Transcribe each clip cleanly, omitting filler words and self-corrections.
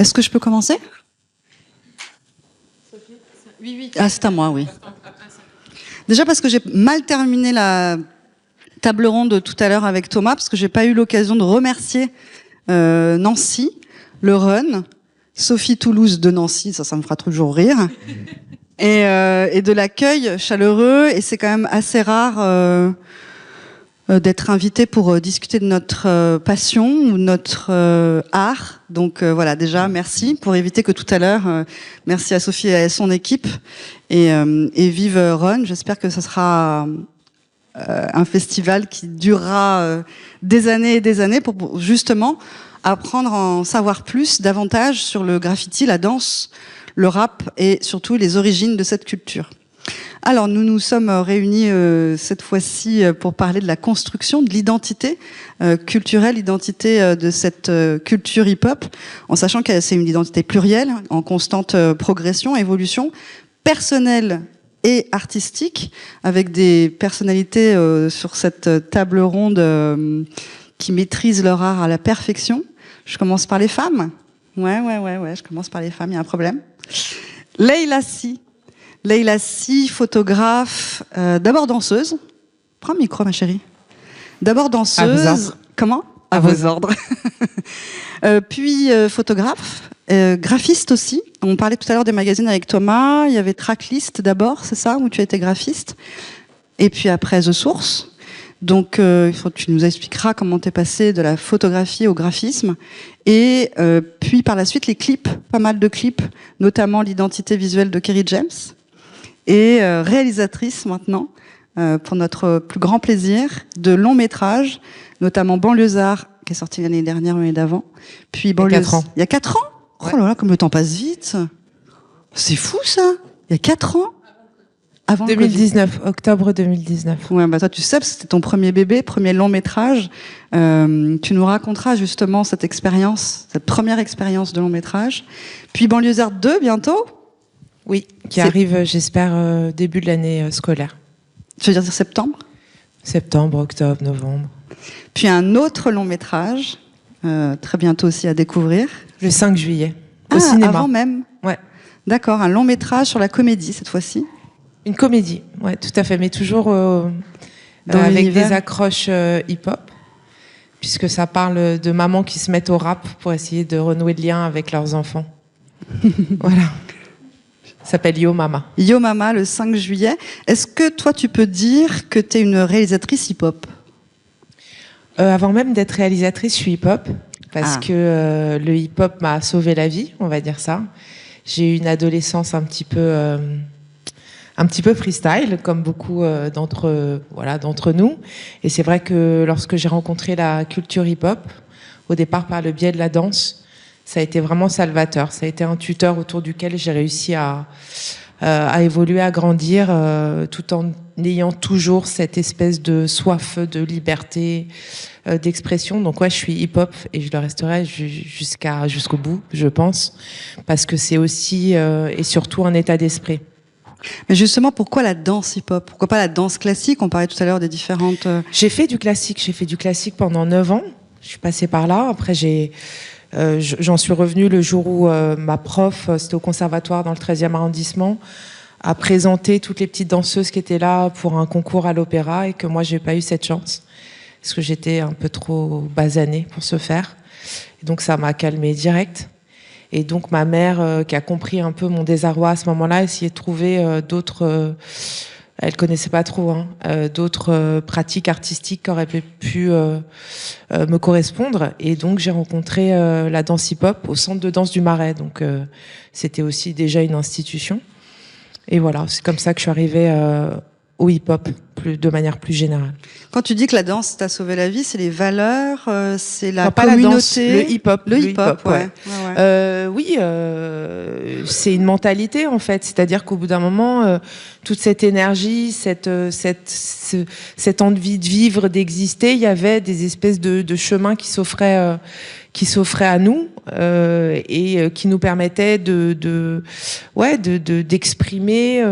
Est-ce que je peux commencer? Oui, oui. Ah, c'est à moi, oui. Déjà parce que j'ai mal terminé la table ronde tout à l'heure avec Thomas, parce que j'ai pas eu l'occasion de remercier Nancy, le Run, Sophie Toulouse de Nancy, ça me fera toujours rire, et de l'accueil chaleureux. Et c'est quand même assez rare d'être invité pour discuter de notre passion ou notre art. Donc voilà, déjà merci pour éviter que tout à l'heure, merci à Sophie et à son équipe, et vive Run. J'espère que ce sera un festival qui durera des années et des années pour justement apprendre à en savoir plus, davantage sur le graffiti, la danse, le rap et surtout les origines de cette culture. Alors, nous nous sommes réunis cette fois-ci pour parler de la construction de l'identité culturelle, l'identité de cette culture hip-hop, en sachant que c'est une identité plurielle, en constante progression, évolution, personnelle et artistique, avec des personnalités sur cette table ronde qui maîtrisent leur art à la perfection. Je commence par les femmes. Ouais, je commence par les femmes, il y a un problème. Leïla Si, photographe, d'abord danseuse. Prends le micro, ma chérie. D'abord danseuse. À vos ordres. Comment? À vos ordres. Puis photographe, graphiste aussi. On parlait tout à l'heure des magazines avec Thomas. Il y avait Tracklist d'abord, c'est ça, où tu as été graphiste. Et puis après The Source. Donc tu nous expliqueras comment t'es passé de la photographie au graphisme. Et puis par la suite les clips, pas mal de clips, notamment l'identité visuelle de Kerry James. Et réalisatrice maintenant, pour notre plus grand plaisir, de longs métrages, notamment Banlieusard, qui est sorti l'année dernière, l'année d'avant. Puis Il y a 4 ans. Il y a 4 ans? Ouais. Oh là là, comme le temps passe vite. C'est fou ça. Il y a 4 ans. Avant 2019, octobre 2019. Ouais, bah toi tu sais, parce que c'était ton premier bébé, premier long métrage. Tu nous raconteras justement cette expérience, cette première expérience de long métrage. Puis Banlieusard 2 bientôt. Oui, qui arrive, j'espère, début de l'année scolaire. Tu veux dire septembre? Septembre, octobre, novembre. Puis un autre long métrage, très bientôt aussi à découvrir. Le 5 juillet, au cinéma. Avant même? Ouais. D'accord, un long métrage sur la comédie cette fois-ci. Une comédie, ouais, tout à fait, mais toujours avec l'univers. des accroches hip-hop, puisque ça parle de mamans qui se mettent au rap pour essayer de renouer le lien avec leurs enfants. Voilà. Ça s'appelle Yo Mama. Yo Mama, le 5 juillet. Est-ce que toi, tu peux dire que tu es une réalisatrice hip-hop? Avant même d'être réalisatrice, je suis hip-hop, parce que le hip-hop m'a sauvé la vie, on va dire ça. J'ai eu une adolescence un petit peu freestyle, comme beaucoup d'entre nous. Et c'est vrai que lorsque j'ai rencontré la culture hip-hop, au départ par le biais de la danse, ça a été vraiment salvateur. Ça a été un tuteur autour duquel j'ai réussi à évoluer, à grandir, tout en ayant toujours cette espèce de soif de liberté, d'expression. Donc ouais, je suis hip-hop et je le resterai jusqu'au bout, je pense, parce que c'est aussi et surtout un état d'esprit. Mais justement, pourquoi la danse hip-hop? Pourquoi pas la danse classique? On parlait tout à l'heure des différentes... J'ai fait du classique pendant 9 ans. Je suis passée par là. Après, j'en suis revenue le jour où ma prof, c'était au conservatoire dans le 13e arrondissement, a présenté toutes les petites danseuses qui étaient là pour un concours à l'opéra et que moi, j'ai pas eu cette chance. Parce que j'étais un peu trop basanée pour ce faire. Et donc, ça m'a calmée direct. Et donc ma mère, qui a compris un peu mon désarroi à ce moment-là, essayait de trouver d'autres... elle connaissait pas trop, d'autres pratiques artistiques qui auraient pu me correspondre. Et donc j'ai rencontré la danse hip-hop au Centre de danse du Marais. Donc c'était aussi déjà une institution. Et voilà, c'est comme ça que je suis arrivée au hip-hop, de manière plus générale. Quand tu dis que la danse t'a sauvé la vie, c'est les valeurs, c'est la Non, pas communauté, la danse, le hip-hop. Le hip-hop, ouais. Oui, c'est une mentalité en fait. C'est-à-dire qu'au bout d'un moment, toute cette énergie, cette envie de vivre, d'exister, il y avait des espèces de chemins qui s'offraient à nous et qui nous permettaient d'exprimer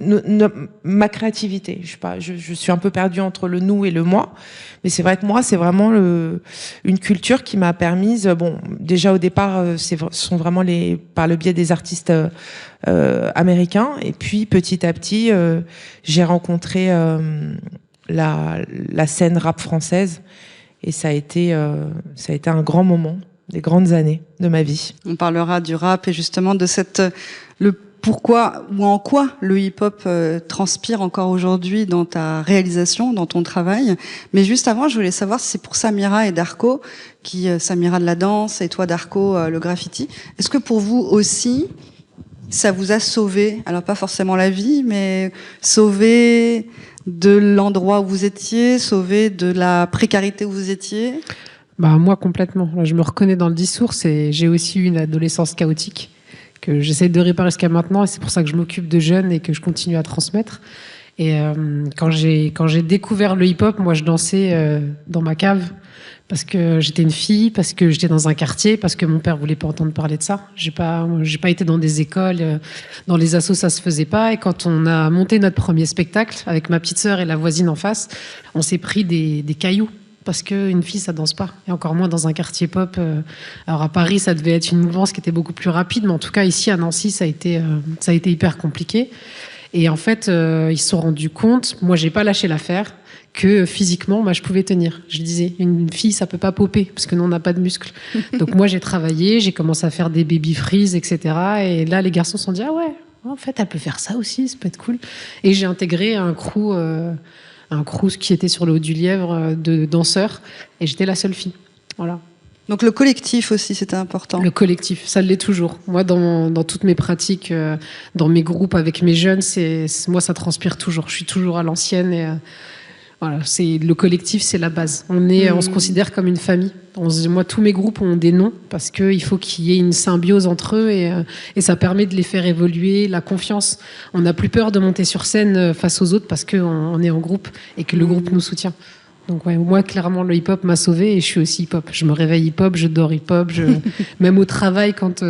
ma créativité. Je suis un peu perdue entre le nous et le moi, mais c'est vrai que moi, c'est vraiment une culture qui m'a permise. Bon, déjà au départ, ce sont vraiment par le biais des artistes américains, et puis petit à petit, j'ai rencontré la scène rap française, et ça a été un grand moment, des grandes années de ma vie. On parlera du rap et justement de le pourquoi ou en quoi le hip-hop transpire encore aujourd'hui dans ta réalisation, dans ton travail. Mais juste avant, je voulais savoir si c'est pour Samira et Darko, Samira de la danse et toi Darko le graffiti. Est-ce que pour vous aussi, ça vous a sauvé, alors pas forcément la vie, mais sauvé de l'endroit où vous étiez, sauvé de la précarité où vous étiez? Bah moi complètement. Je me reconnais dans le discours. J'ai aussi eu une adolescence chaotique que j'essaie de réparer jusqu'à maintenant, et c'est pour ça que je m'occupe de jeunes et que je continue à transmettre. Et quand j'ai découvert le hip-hop, moi je dansais dans ma cave parce que j'étais une fille, parce que j'étais dans un quartier, parce que mon père voulait pas entendre parler de ça. J'ai pas été dans des écoles, dans les assos, ça se faisait pas. Et quand on a monté notre premier spectacle avec ma petite sœur et la voisine en face, on s'est pris des cailloux. Parce qu'une fille, ça danse pas. Et encore moins dans un quartier pop. Alors à Paris, ça devait être une mouvance qui était beaucoup plus rapide. Mais en tout cas, ici, à Nancy, ça a été hyper compliqué. Et en fait, ils se sont rendus compte, moi, j'ai pas lâché l'affaire, que physiquement, moi, je pouvais tenir. Je disais, une fille, ça peut pas popper, parce que nous, on n'a pas de muscles. Donc moi, j'ai travaillé, j'ai commencé à faire des baby freeze, etc. Et là, les garçons se sont dit, ah ouais, en fait, elle peut faire ça aussi, ça peut être cool. Et j'ai intégré un crew qui était sur le haut du Lièvre de danseurs, et j'étais la seule fille. Voilà. Donc le collectif aussi, c'était important. Le collectif, ça l'est toujours. Moi, dans toutes mes pratiques, dans mes groupes avec mes jeunes, moi, ça transpire toujours. Je suis toujours à l'ancienne. Et voilà, le collectif, c'est la base. On se considère comme une famille. Moi, tous mes groupes ont des noms parce qu'il faut qu'il y ait une symbiose entre eux, et ça permet de les faire évoluer, la confiance. On n'a plus peur de monter sur scène face aux autres parce qu'on est en groupe et que le groupe nous soutient. Donc ouais, moi, clairement, le hip-hop m'a sauvée, et je suis aussi hip-hop. Je me réveille hip-hop, je dors hip-hop. Même au travail, quand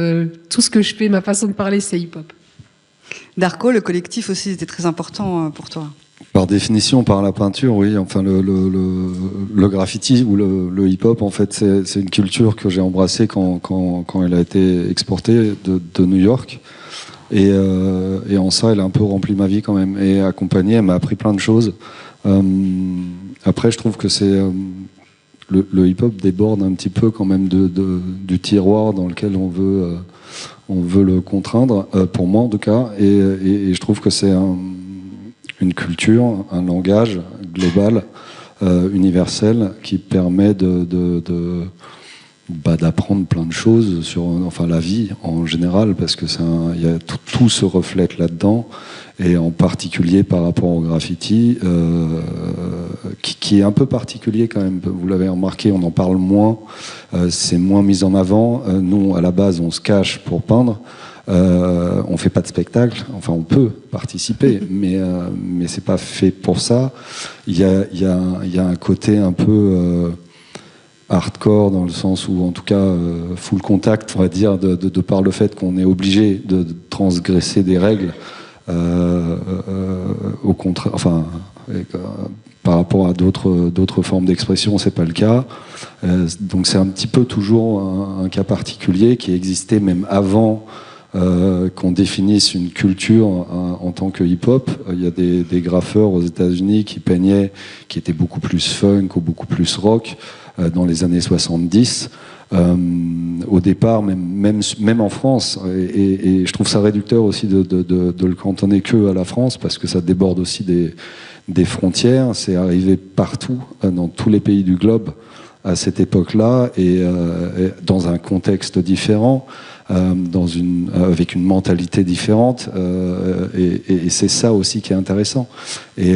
tout ce que je fais, ma façon de parler, c'est hip-hop. Darko, le collectif aussi était très important pour toi. Par définition, par la peinture, oui. Enfin, le graffiti ou le hip-hop, en fait, c'est une culture que j'ai embrassée quand elle a été exportée de New York. Et en ça, elle a un peu rempli ma vie quand même. Et accompagnée, elle m'a appris plein de choses. Après, je trouve que le hip-hop déborde un petit peu quand même du tiroir dans lequel on veut le contraindre, pour moi en tout cas. Et je trouve que c'est une culture, un langage global, universel, qui permet d'apprendre plein de choses sur la vie en général, parce que tout se reflète là-dedans, et en particulier par rapport au graffiti, qui est un peu particulier quand même. Vous l'avez remarqué, on en parle moins, c'est moins mis en avant. Nous, à la base, on se cache pour peindre. On fait pas de spectacle, enfin on peut participer, mais c'est pas fait pour ça. Il y a un côté un peu hardcore, dans le sens où, en tout cas, full contact, on va dire, de par le fait qu'on est obligé de transgresser des règles, au contraire, par rapport à d'autres formes d'expression, c'est pas le cas. Donc c'est un petit peu toujours un cas particulier qui existait même avant qu'on définisse une culture en tant que hip-hop. Il y a des graffeurs aux États-Unis qui peignaient, qui étaient beaucoup plus funk ou beaucoup plus rock dans les années 70. Au départ, même en France, et je trouve ça réducteur aussi de le cantonner que à la France, parce que ça déborde aussi des frontières. C'est arrivé partout, dans tous les pays du globe à cette époque-là, et dans un contexte différent. Avec une mentalité différente, et c'est ça aussi qui est intéressant. Et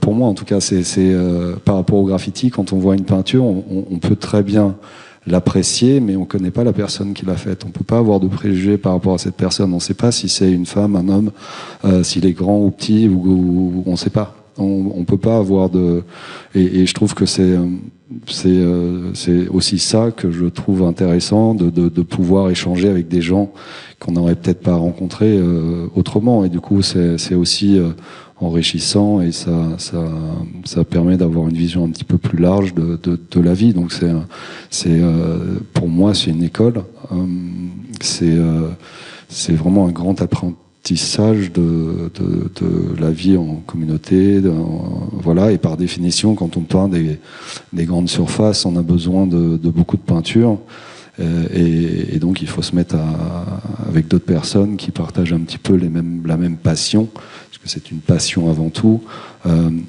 pour moi, en tout cas, c'est par rapport au graffiti, quand on voit une peinture, on peut très bien l'apprécier, mais on connaît pas la personne qui l'a faite. On peut pas avoir de préjugés par rapport à cette personne. On sait pas si c'est une femme, un homme, s'il est grand ou petit, ou on sait pas. On peut pas avoir de... et je trouve que c'est aussi ça que je trouve intéressant de pouvoir échanger avec des gens qu'on n'aurait peut-être pas rencontrés autrement, et du coup c'est aussi enrichissant, et ça permet d'avoir une vision un petit peu plus large de la vie. Donc pour moi c'est une école, c'est vraiment un grand apprentissage de la vie en communauté, voilà. Et par définition, quand on peint des grandes surfaces, on a besoin de beaucoup de peinture, et donc il faut se mettre avec d'autres personnes qui partagent un petit peu la même passion, parce que c'est une passion avant tout,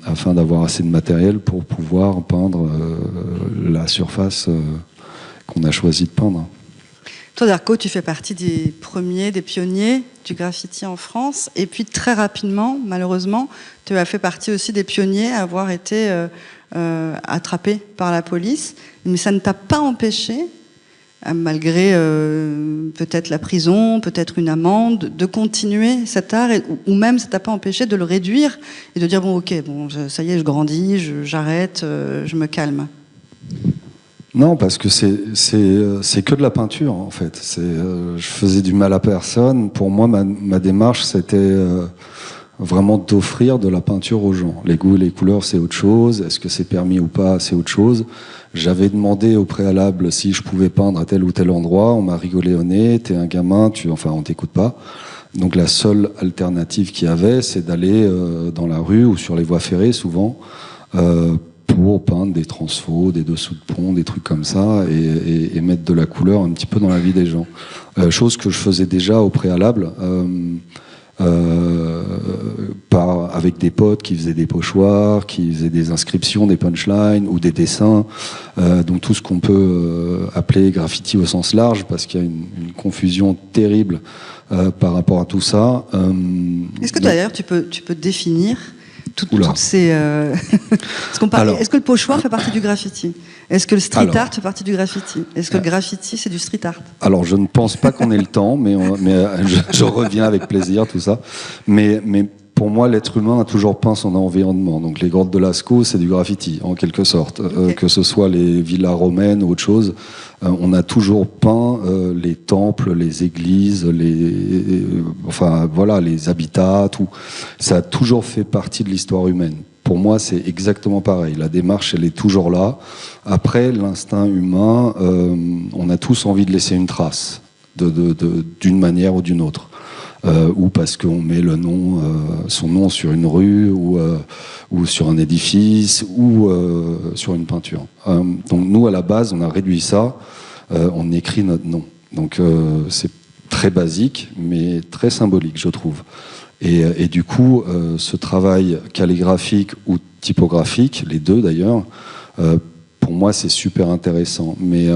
afin d'avoir assez de matériel pour pouvoir peindre la surface qu'on a choisi de peindre. Toi, Darko, tu fais partie des premiers, des pionniers du graffiti en France. Et puis, très rapidement, malheureusement, tu as fait partie aussi des pionniers à avoir été attrapés par la police. Mais ça ne t'a pas empêché, malgré peut-être la prison, peut-être une amende, de continuer cet art, ou même ça t'a pas empêché de le réduire et de dire, bon, ok, bon, ça y est, je grandis, j'arrête, je me calme. Non, parce que c'est que de la peinture, en fait. Je faisais du mal à personne. Pour moi, ma démarche, c'était vraiment d'offrir de la peinture aux gens. Les goûts et les couleurs, c'est autre chose. Est-ce que c'est permis ou pas, c'est autre chose. J'avais demandé au préalable si je pouvais peindre à tel ou tel endroit. On m'a rigolé au nez. T'es un gamin, on t'écoute pas. Donc la seule alternative qu'il y avait, c'est d'aller dans la rue ou sur les voies ferrées, souvent, pour peindre des transfos, des dessous de pont, des trucs comme ça, et mettre de la couleur un petit peu dans la vie des gens. Chose que je faisais déjà au préalable, avec des potes qui faisaient des pochoirs, qui faisaient des inscriptions, des punchlines ou des dessins, donc tout ce qu'on peut appeler graffiti au sens large, parce qu'il y a une confusion terrible par rapport à tout ça. Est-ce que d'ailleurs tu peux définir toutes ces... Est-ce que le pochoir fait partie du graffiti? Est-ce que le street art fait partie du graffiti? Est-ce que le graffiti, c'est du street art? Alors, je ne pense pas qu'on ait le temps, mais je reviens avec plaisir, tout ça. Mais pour moi, l'être humain a toujours peint son environnement. Donc, les grottes de Lascaux, c'est du graffiti, en quelque sorte. Okay. Que ce soit les villas romaines ou autre chose, on a toujours peint les temples, les églises, les habitats, tout. Ça a toujours fait partie de l'histoire humaine. Pour moi, c'est exactement pareil. La démarche, elle est toujours là. Après, l'instinct humain, on a tous envie de laisser une trace, d'une manière ou d'une autre. Ou parce qu'on met son nom sur une rue, ou sur un édifice, ou sur une peinture. Donc nous, à la base, on a réduit ça, on écrit notre nom. Donc c'est très basique, mais très symbolique, je trouve. Et du coup, ce travail calligraphique ou typographique, les deux d'ailleurs, pour moi, c'est super intéressant. Mais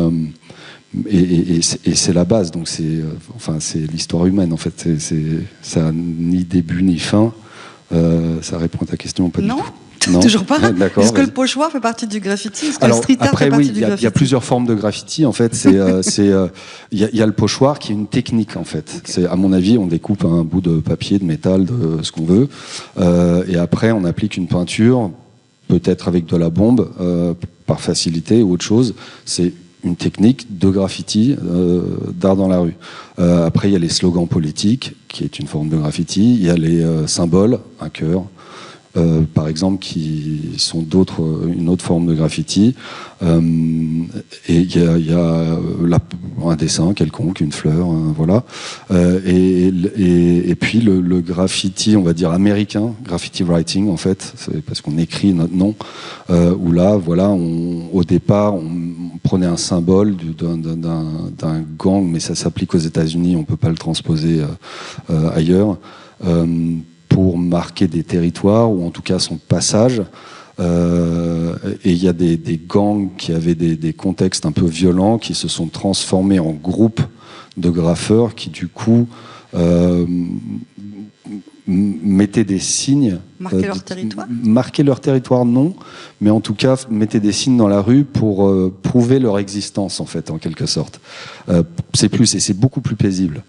et c'est la base, donc c'est l'histoire humaine en fait. Ça n'a ni début ni fin. Ça répond à ta question, pas du tout. Non, toujours pas. Est-ce que le pochoir fait partie du graffiti? Est-ce que le street art fait partie du graffiti? Il y a plusieurs formes de graffiti en fait. Il y a le pochoir qui est une technique en fait. Okay. C'est, à mon avis, on découpe un bout de papier, de métal, de ce qu'on veut, et après on applique une peinture, peut-être avec de la bombe, par facilité ou autre chose. C'est une technique de graffiti, d'art dans la rue. Après, il y a les slogans politiques, qui est une forme de graffiti. Il y a les symboles, un cœur, par exemple, qui sont une autre forme de graffiti. Et il y a un dessin quelconque, une fleur, voilà. Et puis le graffiti, on va dire américain, graffiti writing en fait, c'est parce qu'on écrit notre nom. Où là, voilà, au départ, on prenait un symbole d'un gang, mais ça s'applique aux États-Unis, on peut pas le transposer ailleurs. Pour marquer des territoires, ou en tout cas son passage. Et il y a des gangs qui avaient des contextes un peu violents, qui se sont transformés en groupes de graffeurs qui, du coup, mettaient des signes... Marquer leur territoire ? Marquer leur territoire, non, mais en tout cas, mettaient des signes dans la rue pour prouver leur existence, en fait, en quelque sorte. C'est beaucoup plus paisible.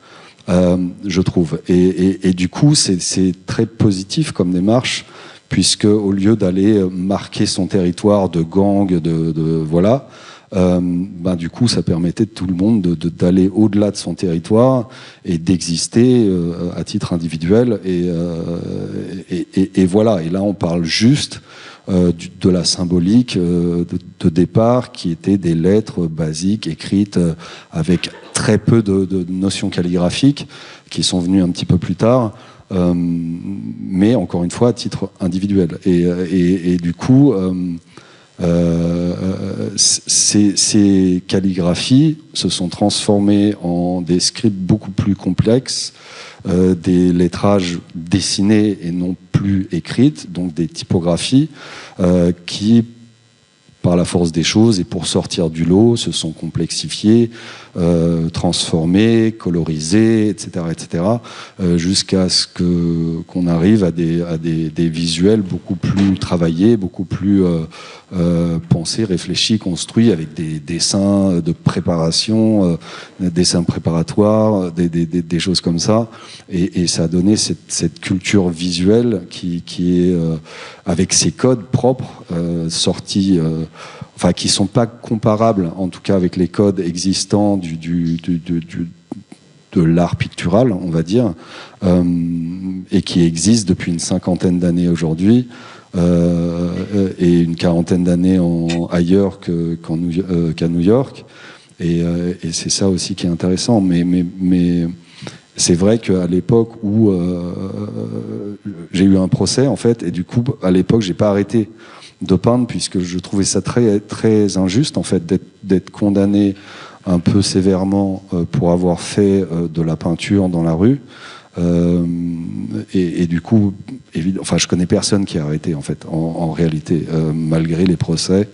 Je trouve. Et du coup, c'est très positif comme démarche, puisque au lieu d'aller marquer son territoire de gang, voilà, du coup, ça permettait de tout le monde d'aller au-delà de son territoire et d'exister à titre individuel. Et voilà. Et là, on parle juste de la symbolique de départ, qui était des lettres basiques écrites avec très peu de notions calligraphiques, qui sont venues un petit peu plus tard. Mais encore une fois, à titre individuel. Et du coup, ces calligraphies se sont transformées en des scripts beaucoup plus complexes, des lettrages dessinés et non plus écrites, donc des typographies qui, par la force des choses et pour sortir du lot, se sont complexifiées, transformées, colorisées, etc., jusqu'à ce qu'on arrive à des visuels beaucoup plus travaillés, beaucoup plus pensés, réfléchis, construits, avec des dessins de préparation, des dessins préparatoires, des choses comme ça, et ça a donné cette culture visuelle qui est avec ses codes propres, sortis, enfin qui sont pas comparables, en tout cas avec les codes existants de l'art pictural, on va dire, et qui existent depuis une 50aine d'années aujourd'hui, et une 40aine d'années ailleurs qu'à New York, et c'est ça aussi qui est intéressant. Mais c'est vrai qu'à l'époque où j'ai eu un procès, en fait, et du coup, à l'époque, j'ai pas arrêté de peindre, puisque je trouvais ça très, très injuste, en fait, d'être condamné un peu sévèrement pour avoir fait de la peinture dans la rue. Et du coup, enfin, je connais personne qui a arrêté, en fait, en réalité, malgré les procès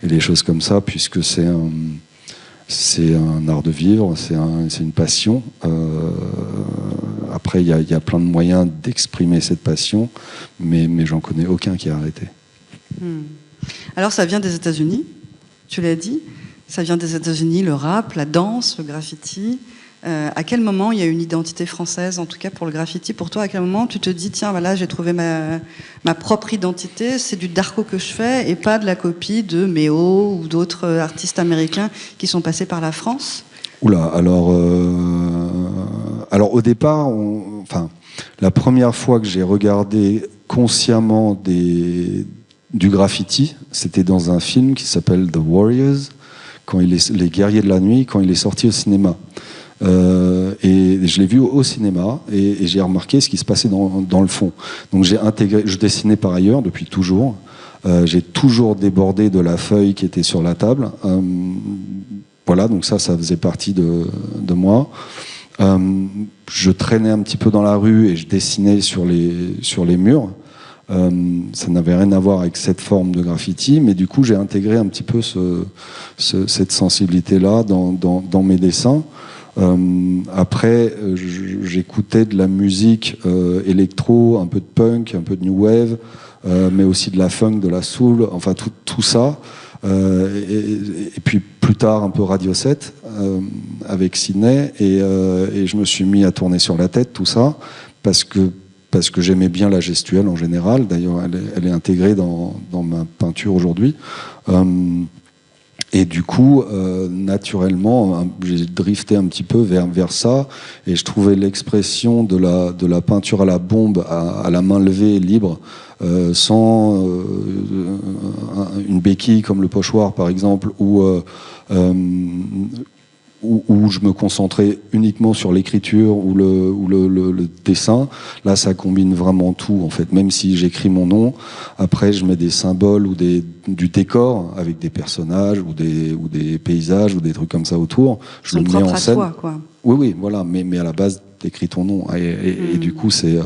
et les choses comme ça, puisque c'est un art de vivre, c'est une passion. Après, il y a plein de moyens d'exprimer cette passion, mais j'en connais aucun qui a arrêté. Alors, ça vient des États-Unis, tu l'as dit. Ça vient des États-Unis, le rap, la danse, le graffiti. À quel moment il y a une identité française, en tout cas pour le graffiti? Pour toi, à quel moment tu te dis, tiens, voilà, j'ai trouvé ma propre identité, c'est du darko que je fais et pas de la copie de Méo ou d'autres artistes américains qui sont passés par la France? Oula, alors au départ, la première fois que j'ai regardé consciemment du graffiti, c'était dans un film qui s'appelle The Warriors, les guerriers de la nuit, quand il est sorti au cinéma. Et je l'ai vu au cinéma et j'ai remarqué ce qui se passait dans le fond. Donc je dessinais par ailleurs depuis toujours. J'ai toujours débordé de la feuille qui était sur la table. Voilà, donc ça faisait partie de moi. Je traînais un petit peu dans la rue et je dessinais sur les murs. Ça n'avait rien à voir avec cette forme de graffiti, mais du coup j'ai intégré un petit peu cette sensibilité-là dans mes dessins. Après, j'écoutais de la musique électro, un peu de punk, un peu de new wave, mais aussi de la funk, de la soul, enfin tout ça. Et puis plus tard un peu Radio 7 avec Sydney, et je me suis mis à tourner sur la tête tout ça parce que j'aimais bien la gestuelle en général. D'ailleurs, elle est intégrée dans ma peinture aujourd'hui. Et du coup, naturellement, j'ai drifté un petit peu vers ça, et je trouvais l'expression de la peinture à la bombe, à la main levée, libre, sans une béquille comme le pochoir, par exemple, où je me concentrais uniquement sur l'écriture ou le dessin. Là, ça combine vraiment tout, en fait. Même si j'écris mon nom, après, je mets des symboles ou du décor avec des personnages ou des paysages ou des trucs comme ça autour. Je le mets en scène. Toi, quoi. Oui, voilà. Mais à la base, t'écris ton nom. Et du coup, c'est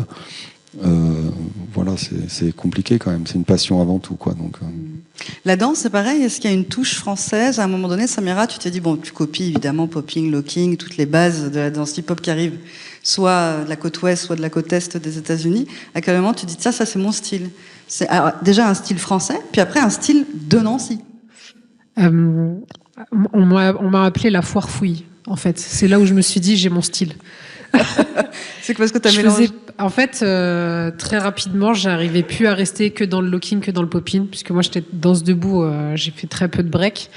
voilà, c'est compliqué quand même. C'est une passion avant tout, quoi. Donc. La danse, c'est pareil. Est-ce qu'il y a une touche française? À un moment donné, Samira, tu t'es dit, bon, tu copies évidemment popping, locking, toutes les bases de la danse hip-hop qui arrivent, soit de la côte ouest, soit de la côte est des États-Unis. À quel moment tu te dis, ça c'est mon style? C'est déjà un style français, puis après un style de Nancy. On m'a appelé la foire fouille, en fait. C'est là où je me suis dit, j'ai mon style. C'est parce que t'as Je mélangé. faisais, en fait, très rapidement, j'arrivais plus à rester que dans le locking, que dans le pop-in, puisque moi j'étais danse debout, j'ai fait très peu de break.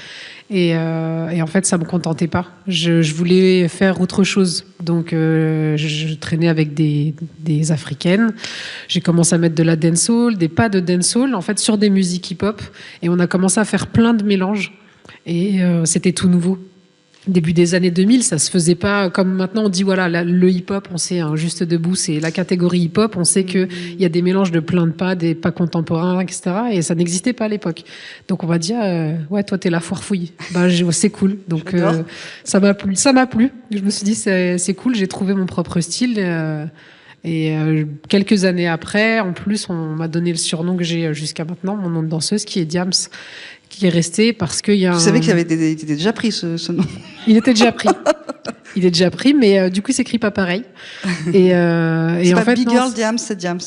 Et en fait, ça me contentait pas. Je voulais faire autre chose. Donc, je traînais avec des Africaines. J'ai commencé à mettre de la dancehall, des pas de dancehall, en fait, sur des musiques hip-hop. Et on a commencé à faire plein de mélanges. Et c'était tout nouveau. Début des années 2000, ça se faisait pas comme maintenant on dit voilà le hip-hop, on sait hein, juste debout, c'est la catégorie hip-hop, on sait que il y a des mélanges de plein de pas, des pas contemporains, etc. Et ça n'existait pas à l'époque. Donc on va dire ouais toi t'es la foire fouille. Bah c'est cool. Donc ça m'a plu. Je me suis dit c'est cool, j'ai trouvé mon propre style. Quelques années après, en plus, on m'a donné le surnom que j'ai jusqu'à maintenant, mon nom de danseuse, qui est Diams, qui est resté parce qu'il y a. Je savais qu'il était déjà pris ce nom. Il était déjà pris. Il est déjà pris, mais du coup, il s'écrit pas pareil. Et c'est en pas fait, Big non, Girl Diams, c'est Diams.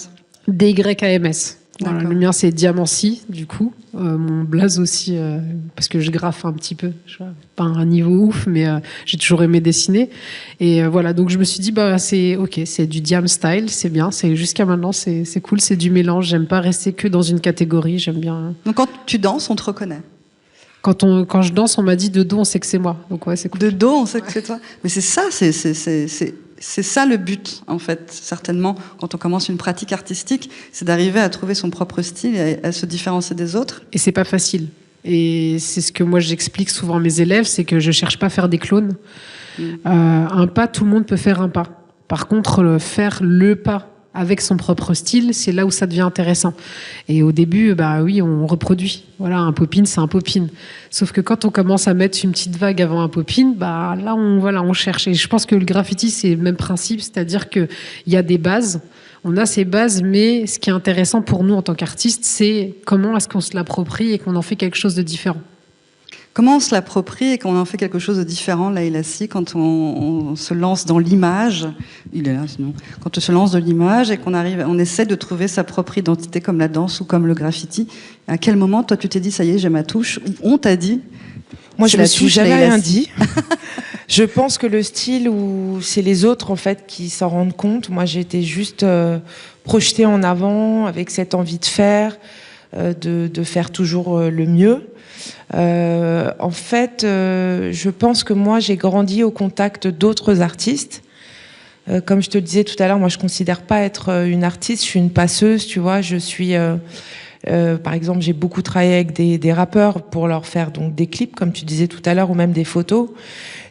D-Y-A-M-S. Voilà, le mien, c'est Diamancy, du coup. Mon blaze aussi, parce que je graffe un petit peu. Pas un niveau ouf, mais j'ai toujours aimé dessiner. Et voilà, donc je me suis dit, bah, c'est ok, c'est du Diam style, c'est bien. Jusqu'à maintenant, c'est cool, c'est du mélange. J'aime pas rester que dans une catégorie, j'aime bien. Donc quand tu danses, on te reconnaît. Quand je danse, on m'a dit de dos, on sait que c'est moi. Donc ouais, c'est cool. De dos, on sait que c'est toi. Mais c'est ça, c'est ça le but, en fait, certainement, quand on commence une pratique artistique, c'est d'arriver à trouver son propre style et à se différencier des autres. Et c'est pas facile. Et c'est ce que moi j'explique souvent à mes élèves, c'est que je cherche pas à faire des clones. Un pas, tout le monde peut faire un pas. Par contre, faire le pas avec son propre style, c'est là où ça devient intéressant. Et au début, bah oui, on reproduit. Voilà, un pop-in, c'est un pop-in. Sauf que quand on commence à mettre une petite vague avant un pop-in, bah là, on cherche. Et je pense que le graffiti, c'est le même principe, c'est-à-dire que il y a des bases. On a ces bases, mais ce qui est intéressant pour nous en tant qu'artistes, c'est comment est-ce qu'on se l'approprie et qu'on en fait quelque chose de différent. Comment on se l'approprie et qu'on en fait quelque chose de différent, Laïla Si, quand on se lance dans l'image, il est là sinon, quand on se lance dans l'image et on essaie de trouver sa propre identité comme la danse ou comme le graffiti. À quel moment, toi, tu t'es dit, ça y est, j'ai ma touche, ou on t'a dit? Moi, je me suis jamais rien dit. Si. Je pense que le style, c'est les autres, en fait, qui s'en rendent compte. Moi, j'ai été juste projetée en avant avec cette envie de faire, de faire toujours le mieux. En fait, je pense que moi, j'ai grandi au contact d'autres artistes. Comme je te le disais tout à l'heure, moi, je considère pas être une artiste, je suis une passeuse, tu vois. Je suis, par exemple, j'ai beaucoup travaillé avec des rappeurs pour leur faire donc des clips, comme tu disais tout à l'heure, ou même des photos.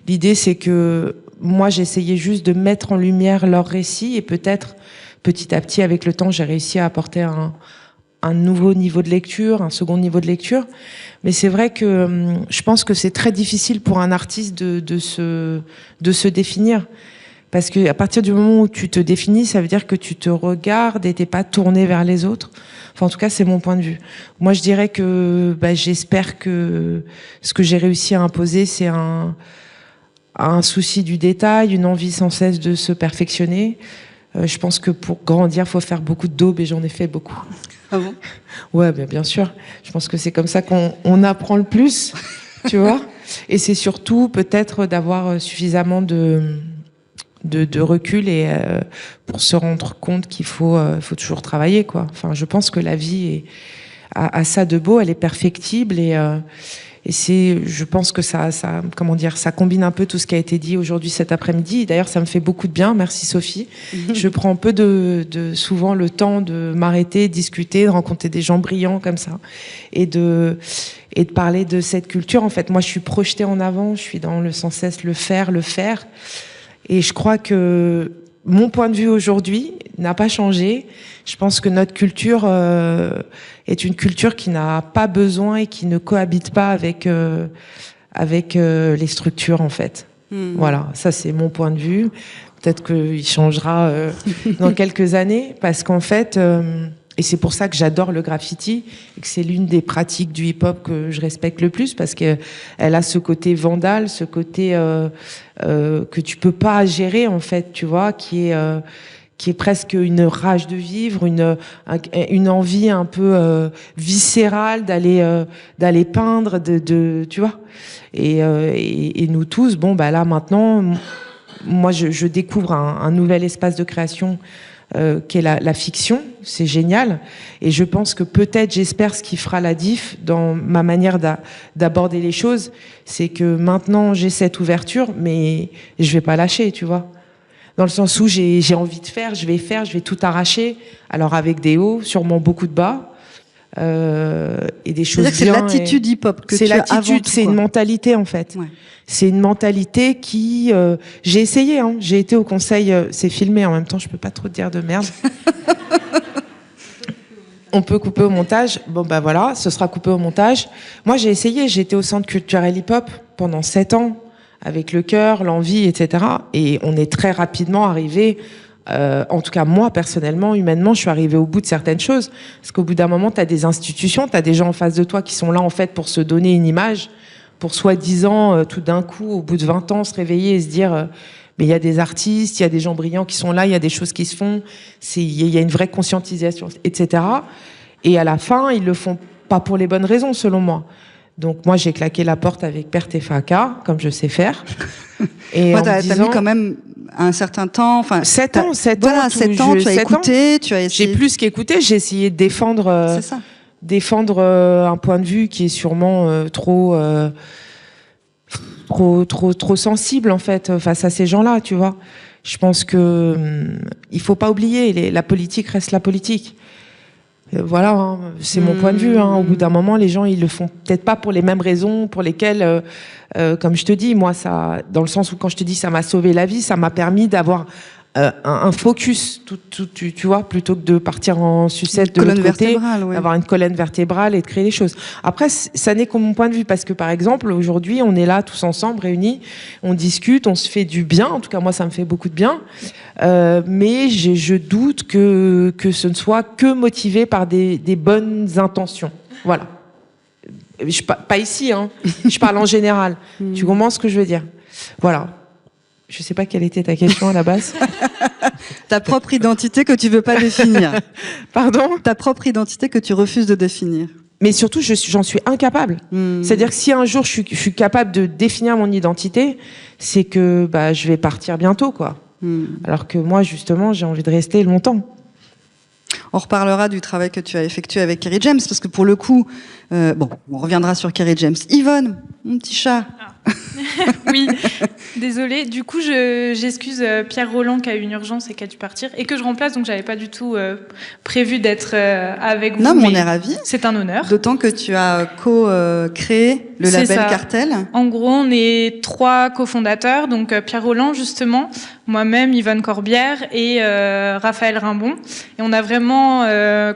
L'idée, c'est que moi, j'essayais juste de mettre en lumière leurs récits et peut-être, petit à petit, avec le temps, j'ai réussi à apporter un nouveau niveau de lecture, un second niveau de lecture. Mais c'est vrai que je pense que c'est très difficile pour un artiste de se définir. Parce que à partir du moment où tu te définis, ça veut dire que tu te regardes et t'es pas tourné vers les autres. Enfin, en tout cas, c'est mon point de vue. Moi, je dirais que j'espère que ce que j'ai réussi à imposer, c'est un souci du détail, une envie sans cesse de se perfectionner. Je pense que pour grandir, faut faire beaucoup de daubes et j'en ai fait beaucoup. Ah bon? Ouais, bien sûr. Je pense que c'est comme ça qu'on apprend le plus, tu vois. Et c'est surtout peut-être d'avoir suffisamment de recul et pour se rendre compte qu'il faut toujours travailler, quoi. Enfin, je pense que la vie a ça de beau, elle est perfectible et je pense que ça combine un peu tout ce qui a été dit aujourd'hui cet après-midi. D'ailleurs, ça me fait beaucoup de bien. Merci Sophie. Je prends un peu souvent le temps de m'arrêter, discuter, de rencontrer des gens brillants comme ça et de parler de cette culture. En fait, moi, je suis projetée en avant. Je suis dans le sans cesse le faire. Et je crois que mon point de vue aujourd'hui n'a pas changé. Je pense que notre culture est une culture qui n'a pas besoin et qui ne cohabite pas avec les structures, en fait. Voilà, ça c'est mon point de vue. Peut-être qu'il changera dans quelques années, parce qu'en fait, et c'est pour ça que j'adore le graffiti, et que c'est l'une des pratiques du hip-hop que je respecte le plus, parce que elle a ce côté vandale, ce côté que tu peux pas gérer, en fait, tu vois, qui est presque une rage de vivre, une envie un peu viscérale d'aller peindre, tu vois. Et nous tous, là maintenant, moi, je découvre un nouvel espace de création qui est la fiction. C'est génial. Et je pense que peut-être, j'espère, ce qui fera la diff dans ma manière d'aborder les choses, c'est que maintenant, j'ai cette ouverture, mais je vais pas lâcher, tu vois. Dans le sens où j'ai envie de faire, je vais tout arracher. Alors avec des hauts, sûrement beaucoup de bas. Et des choses bien. C'est l'attitude hip-hop que tu as avant tout, c'est une mentalité en fait. Ouais. C'est une mentalité qui j'ai essayé. Hein. J'ai été au conseil. C'est filmé en même temps. Je peux pas trop te dire de merde. On peut couper au montage. Bon bah voilà, ce sera coupé au montage. Moi j'ai essayé. J'ai été au centre culturel hip-hop pendant 7 ans avec le cœur, l'envie, etc. Et on est très rapidement arrivé. En tout cas, moi, personnellement, humainement, je suis arrivée au bout de certaines choses. Parce qu'au bout d'un moment, tu as des institutions, tu as des gens en face de toi qui sont là, en fait, pour se donner une image, pour soi-disant, tout d'un coup, au bout de 20 ans, se réveiller et se dire mais il y a des artistes, il y a des gens brillants qui sont là, il y a des choses qui se font, il y a une vraie conscientisation, etc. Et à la fin, ils le font pas pour les bonnes raisons, selon moi. Donc moi, j'ai claqué la porte avec perte et fracas, comme je sais faire. Et ouais, t'as mis quand même un certain temps, enfin 7 ans, voilà, 7 ans, tu as écouté, tu as essayé. J'ai plus qu'écouté, j'ai essayé de défendre un point de vue qui est sûrement trop sensible en fait face à ces gens-là, tu vois. Je pense que il faut pas oublier, la politique reste la politique. Voilà, hein, c'est mon point de vue. Hein. Au bout d'un moment, les gens, ils le font peut-être pas pour les mêmes raisons pour lesquelles, comme je te dis, moi, ça, dans le sens où quand je te dis ça m'a sauvé la vie, ça m'a permis d'avoir un focus, tu vois, plutôt que de partir en sucette de l'autre côté, d'avoir une colonne vertébrale et de créer des choses. Après, ça n'est que mon point de vue, parce que par exemple, aujourd'hui, on est là tous ensemble, réunis, on discute, on se fait du bien. En tout cas, moi, ça me fait beaucoup de bien. Mais je doute que ce ne soit que motivé par des bonnes intentions. Voilà. Pas ici, hein. Je parle en général. Tu comprends ce que je veux dire? Voilà. Je sais pas quelle était ta question à la base. Ta propre identité que tu veux pas définir. Pardon? Ta propre identité que tu refuses de définir. Mais surtout, j'en suis incapable. C'est-à-dire que si un jour je suis capable de définir mon identité, c'est que je vais partir bientôt, quoi. Alors que moi, justement, j'ai envie de rester longtemps. On reparlera du travail que tu as effectué avec Kerry James, parce que pour le coup, on reviendra sur Kerry James. Yvonne, mon petit chat. Oui, désolée. Du coup, j'excuse Pierre Roland qui a eu une urgence et qui a dû partir et que je remplace, donc j'avais pas du tout prévu d'être avec vous. Non, mais on est ravis. C'est un honneur. D'autant que tu as co-créé le label Cartel. En gros, on est 3 cofondateurs, donc Pierre Roland justement, moi-même, Yvonne Corbière et Raphaël Rimbon. Et on a vraiment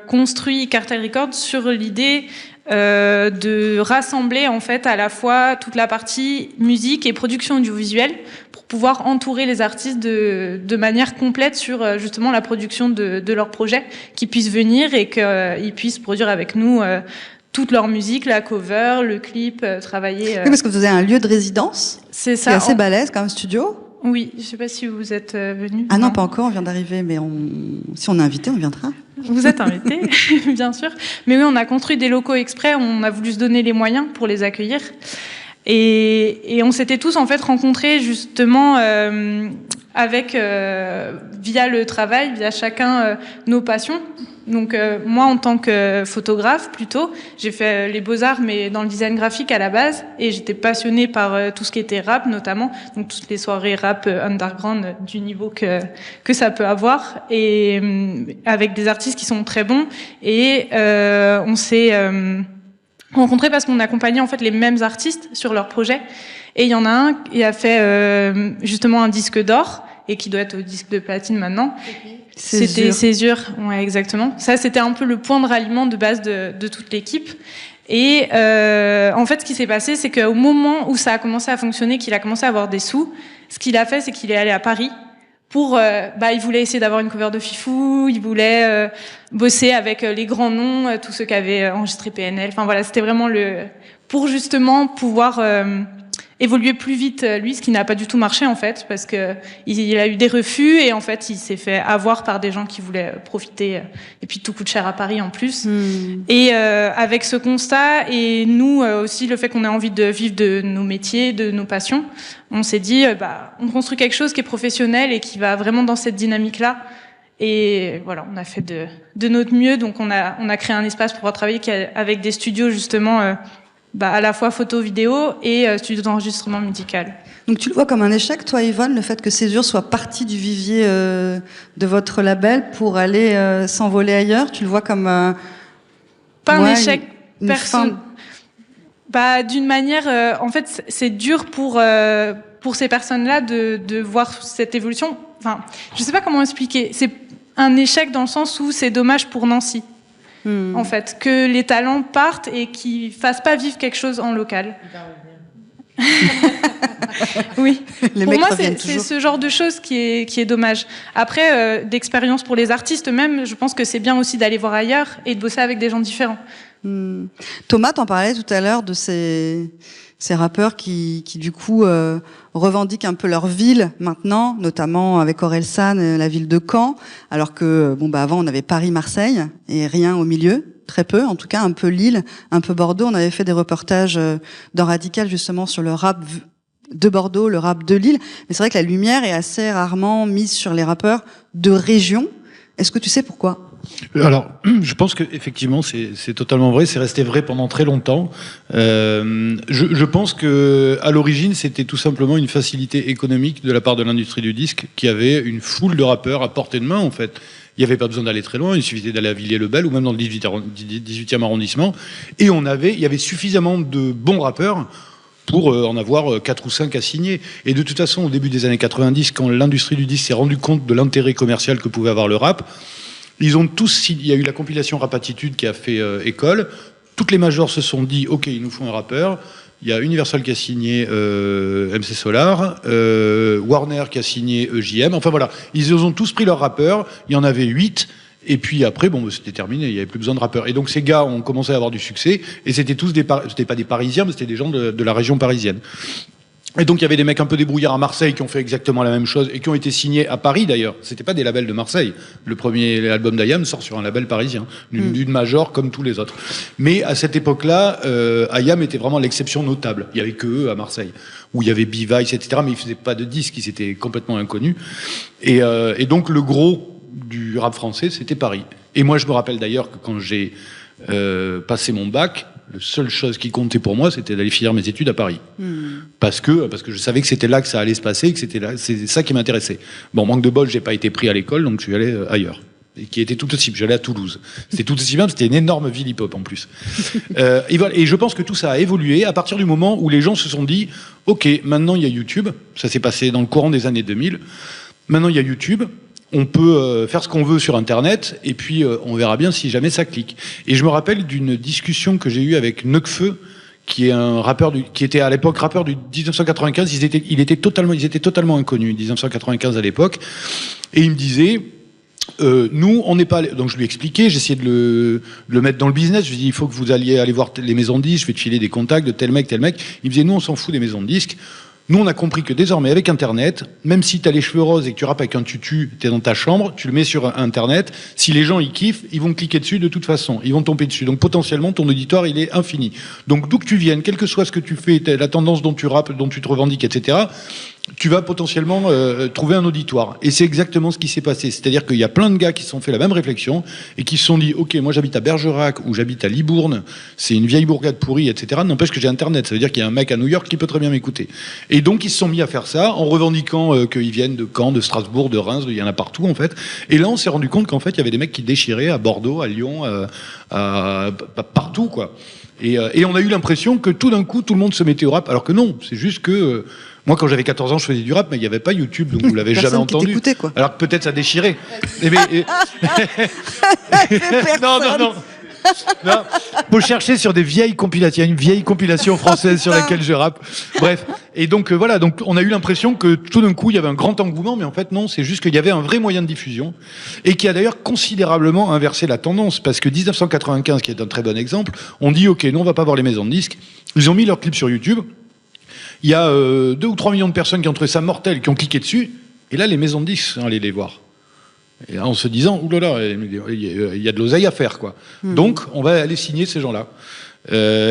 construit Cartel Records sur l'idée de rassembler en fait à la fois toute la partie musique et production audiovisuelle pour pouvoir entourer les artistes de manière complète sur justement la production de leurs projets, qu'ils puissent venir et qu'ils puissent produire avec nous toute leur musique, la cover, le clip, travailler. Oui, parce que vous avez un lieu de résidence. C'est ça. C'est assez balèze comme studio. Oui, je sais pas si vous êtes venu. Ah non, pas encore, on vient d'arriver, mais si on est invité, on viendra. Vous êtes invité, bien sûr. Mais oui, on a construit des locaux exprès, on a voulu se donner les moyens pour les accueillir. Et on s'était tous en fait rencontrés justement avec via le travail, via chacun nos passions. Donc moi en tant que photographe plutôt, j'ai fait les beaux-arts mais dans le design graphique à la base et j'étais passionnée par tout ce qui était rap notamment, donc toutes les soirées rap underground du niveau que ça peut avoir et avec des artistes qui sont très bons et on s'est rencontrés parce qu'on accompagnait en fait les mêmes artistes sur leurs projets et il y en a un qui a fait justement un disque d'or et qui doit être au disque de platine maintenant. C'était Césure, ouais, exactement. Ça, c'était un peu le point de ralliement de base de toute l'équipe. Et en fait, ce qui s'est passé, c'est qu'au moment où ça a commencé à fonctionner, qu'il a commencé à avoir des sous, ce qu'il a fait, c'est qu'il est allé à Paris pour... il voulait essayer d'avoir une cover de Fifou, il voulait bosser avec les grands noms, tous ceux qui avaient enregistré PNL. Enfin voilà, c'était vraiment pour justement pouvoir évoluer plus vite, lui, ce qui n'a pas du tout marché en fait, parce que il a eu des refus et en fait il s'est fait avoir par des gens qui voulaient profiter, et puis tout coûte cher à Paris en plus. Et avec ce constat et nous aussi le fait qu'on ait envie de vivre de nos métiers, de nos passions, on s'est dit on construit quelque chose qui est professionnel et qui va vraiment dans cette dynamique-là. Et voilà, on a fait de notre mieux, donc on a créé un espace pour pouvoir travailler avec des studios justement. À la fois photo, vidéo et studio d'enregistrement musical. Donc tu le vois comme un échec, toi Yvonne, le fait que Césure soit partie du vivier de votre label pour aller s'envoler ailleurs, tu le vois comme... Pas un échec, personne. D'une manière, en fait, c'est dur pour ces personnes-là de voir cette évolution. Enfin, je sais pas comment expliquer. C'est un échec dans le sens où c'est dommage pour Nancy. En fait, que les talents partent et qu'ils fassent pas vivre quelque chose en local. Oui. Pour moi, c'est ce genre de choses qui est dommage. Après, d'expérience pour les artistes même, je pense que c'est bien aussi d'aller voir ailleurs et de bosser avec des gens différents. Thomas, t'en parlais tout à l'heure de ces rappeurs qui du coup revendiquent un peu leur ville maintenant, notamment avec Orelsan, la ville de Caen, alors que avant on avait Paris, Marseille et rien au milieu, très peu, en tout cas un peu Lille, un peu Bordeaux. On avait fait des reportages dans Radical justement sur le rap de Bordeaux, le rap de Lille, mais c'est vrai que la lumière est assez rarement mise sur les rappeurs de région. Est-ce que tu sais pourquoi ? Alors, je pense que effectivement, c'est totalement vrai. C'est resté vrai pendant très longtemps. Je pense que à l'origine, c'était tout simplement une facilité économique de la part de l'industrie du disque, qui avait une foule de rappeurs à portée de main, en fait. Il n'y avait pas besoin d'aller très loin. Il suffisait d'aller à Villiers-le-Bel ou même dans le 18e arrondissement, et il y avait suffisamment de bons rappeurs pour en avoir 4 ou 5 à signer. Et de toute façon, au début des années 90, quand l'industrie du disque s'est rendue compte de l'intérêt commercial que pouvait avoir le rap, il y a eu la compilation Rapatitude qui a fait école. Toutes les majors se sont dit, OK, il nous faut un rappeur. Il y a Universal qui a signé MC Solar, Warner qui a signé EJM. Enfin voilà, ils ont tous pris leurs rappeurs. Il y en avait 8. Et puis après, c'était terminé. Il n'y avait plus besoin de rappeurs. Et donc ces gars ont commencé à avoir du succès. Et c'était tous c'était pas des Parisiens, mais c'était des gens de la région parisienne. Et donc il y avait des mecs un peu débrouillards à Marseille qui ont fait exactement la même chose et qui ont été signés à Paris d'ailleurs. C'était pas des labels de Marseille. Le premier album d'Ayam sort sur un label parisien, d'une major comme tous les autres. Mais à cette époque-là, Ayam était vraiment l'exception notable. Il y avait que eux à Marseille, où il y avait B-Vice, etc. Mais ils faisaient pas de disques, ils étaient complètement inconnus. Et donc le gros du rap français, c'était Paris. Et moi je me rappelle d'ailleurs que quand j'ai passé mon bac, la seule chose qui comptait pour moi, c'était d'aller finir mes études à Paris. Parce que je savais que c'était là que ça allait se passer, que c'est ça qui m'intéressait. Bon, manque de bol, j'ai pas été pris à l'école, donc je suis allé ailleurs. Et qui était tout aussi bien. J'allais à Toulouse. C'était tout aussi bien, c'était une énorme ville hip-hop en plus. Et voilà. Et je pense que tout ça a évolué à partir du moment où les gens se sont dit, OK, maintenant il y a YouTube. Ça s'est passé dans le courant des années 2000. Maintenant il y a YouTube. On peut faire ce qu'on veut sur Internet, et puis on verra bien si jamais ça clique. Et je me rappelle d'une discussion que j'ai eue avec Nekfeu, qui est un rappeur qui était à l'époque rappeur du 1995. Ils étaient totalement inconnus, 1995 à l'époque. Et il me disait, nous, on n'est pas... Donc je lui expliquais, j'essayais de le mettre dans le business. Je lui dis, il faut que vous alliez aller voir les maisons de disques, je vais te filer des contacts de tel mec. Il me disait, nous, on s'en fout des maisons de disques. Nous, on a compris que désormais, avec Internet, même si t'as les cheveux roses et que tu rappes avec un tutu, t'es dans ta chambre, tu le mets sur Internet, si les gens, ils kiffent, ils vont cliquer dessus de toute façon. Ils vont tomber dessus. Donc, potentiellement, ton auditoire, il est infini. Donc, d'où que tu viennes, quel que soit ce que tu fais, la tendance dont tu rappes, dont tu te revendiques, etc., tu vas potentiellement trouver un auditoire. Et c'est exactement ce qui s'est passé. C'est-à-dire qu'il y a plein de gars qui se sont fait la même réflexion et qui se sont dit, OK, moi j'habite à Bergerac ou j'habite à Libourne, c'est une vieille bourgade pourrie, etc. N'empêche que j'ai Internet. Ça veut dire qu'il y a un mec à New York qui peut très bien m'écouter. Et donc ils se sont mis à faire ça en revendiquant qu'ils viennent de Caen, de Strasbourg, de Reims, il y en a partout en fait. Et là on s'est rendu compte qu'en fait il y avait des mecs qui déchiraient à Bordeaux, à Lyon, partout quoi. Et on a eu l'impression que tout d'un coup tout le monde se mettait au rap, alors que non, c'est juste que moi, quand j'avais 14 ans, je faisais du rap, mais il n'y avait pas YouTube, donc vous l'avez jamais entendu. Quoi. Alors que peut-être ça déchirait. Non. Faut chercher sur des vieilles compilations. Il y a une vieille compilation française sur laquelle je rappe. Bref. Et donc voilà. Donc on a eu l'impression que tout d'un coup il y avait un grand engouement, mais en fait non. C'est juste qu'il y avait un vrai moyen de diffusion et qui a d'ailleurs considérablement inversé la tendance, parce que 1995, qui est un très bon exemple, on dit OK, nous on va pas voir les maisons de disques. Ils ont mis leurs clips sur YouTube. Il y a 2 ou 3 millions de personnes qui ont trouvé ça mortel, qui ont cliqué dessus, et là, les maisons de disques sont allées les voir. Et là, en se disant, oulala, il y a de l'oseille à faire, quoi. Donc, on va aller signer ces gens-là.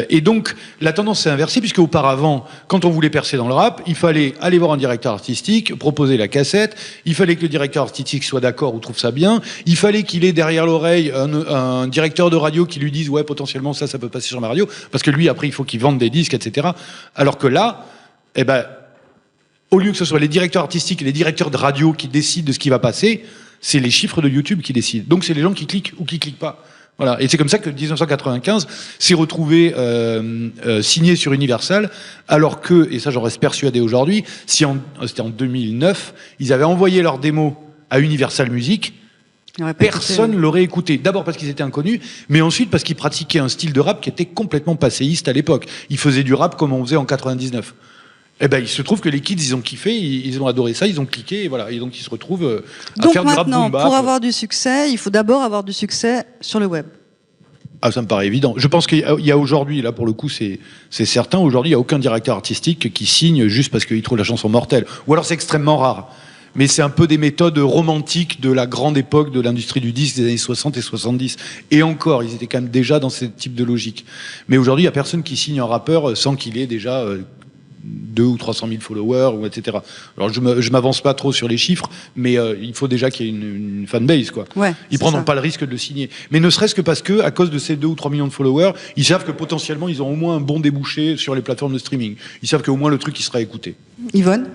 Et donc, la tendance s'est inversée, puisque auparavant, quand on voulait percer dans le rap, il fallait aller voir un directeur artistique, proposer la cassette, il fallait que le directeur artistique soit d'accord ou trouve ça bien, il fallait qu'il ait derrière l'oreille un directeur de radio qui lui dise, ouais, potentiellement, ça peut passer sur ma radio, parce que lui, après, il faut qu'il vende des disques, etc. Alors que là, eh ben, au lieu que ce soit les directeurs artistiques et les directeurs de radio qui décident de ce qui va passer, c'est les chiffres de YouTube qui décident. Donc, c'est les gens qui cliquent ou qui cliquent pas. Voilà. Et c'est comme ça que 1995 s'est retrouvé signé sur Universal, alors que, et ça j'en reste persuadé aujourd'hui, c'était en 2009, ils avaient envoyé leur démo à Universal Music, personne l'aurait écouté. D'abord parce qu'ils étaient inconnus, mais ensuite parce qu'ils pratiquaient un style de rap qui était complètement passéiste à l'époque. Ils faisaient du rap comme on faisait en 99. Eh ben, il se trouve que les kids, ils ont kiffé, ils ont adoré ça, ils ont cliqué, et voilà. Et donc, ils se retrouvent à faire du rap boom bap. Pour avoir du succès, il faut d'abord avoir du succès sur le web. Ah, ça me paraît évident. Je pense qu'il y a aujourd'hui, là, pour le coup, c'est certain, aujourd'hui, il n'y a aucun directeur artistique qui signe juste parce qu'il trouve la chanson mortelle. Ou alors, c'est extrêmement rare. Mais c'est un peu des méthodes romantiques de la grande époque de l'industrie du disque des années 60 et 70. Et encore, ils étaient quand même déjà dans ce type de logique. Mais aujourd'hui, il n'y a personne qui signe un rappeur sans qu'il ait déjà 200 ou 300 000 followers, ou etc. Alors je m'avance pas trop sur les chiffres, mais il faut déjà qu'il y ait une fanbase, quoi. Ouais, ils prendront pas le risque de le signer. Mais ne serait-ce que parce que, à cause de ces 2 ou 3 millions de followers, ils savent que potentiellement ils ont au moins un bon débouché sur les plateformes de streaming. Ils savent qu'au moins le truc il sera écouté. Yvonne ?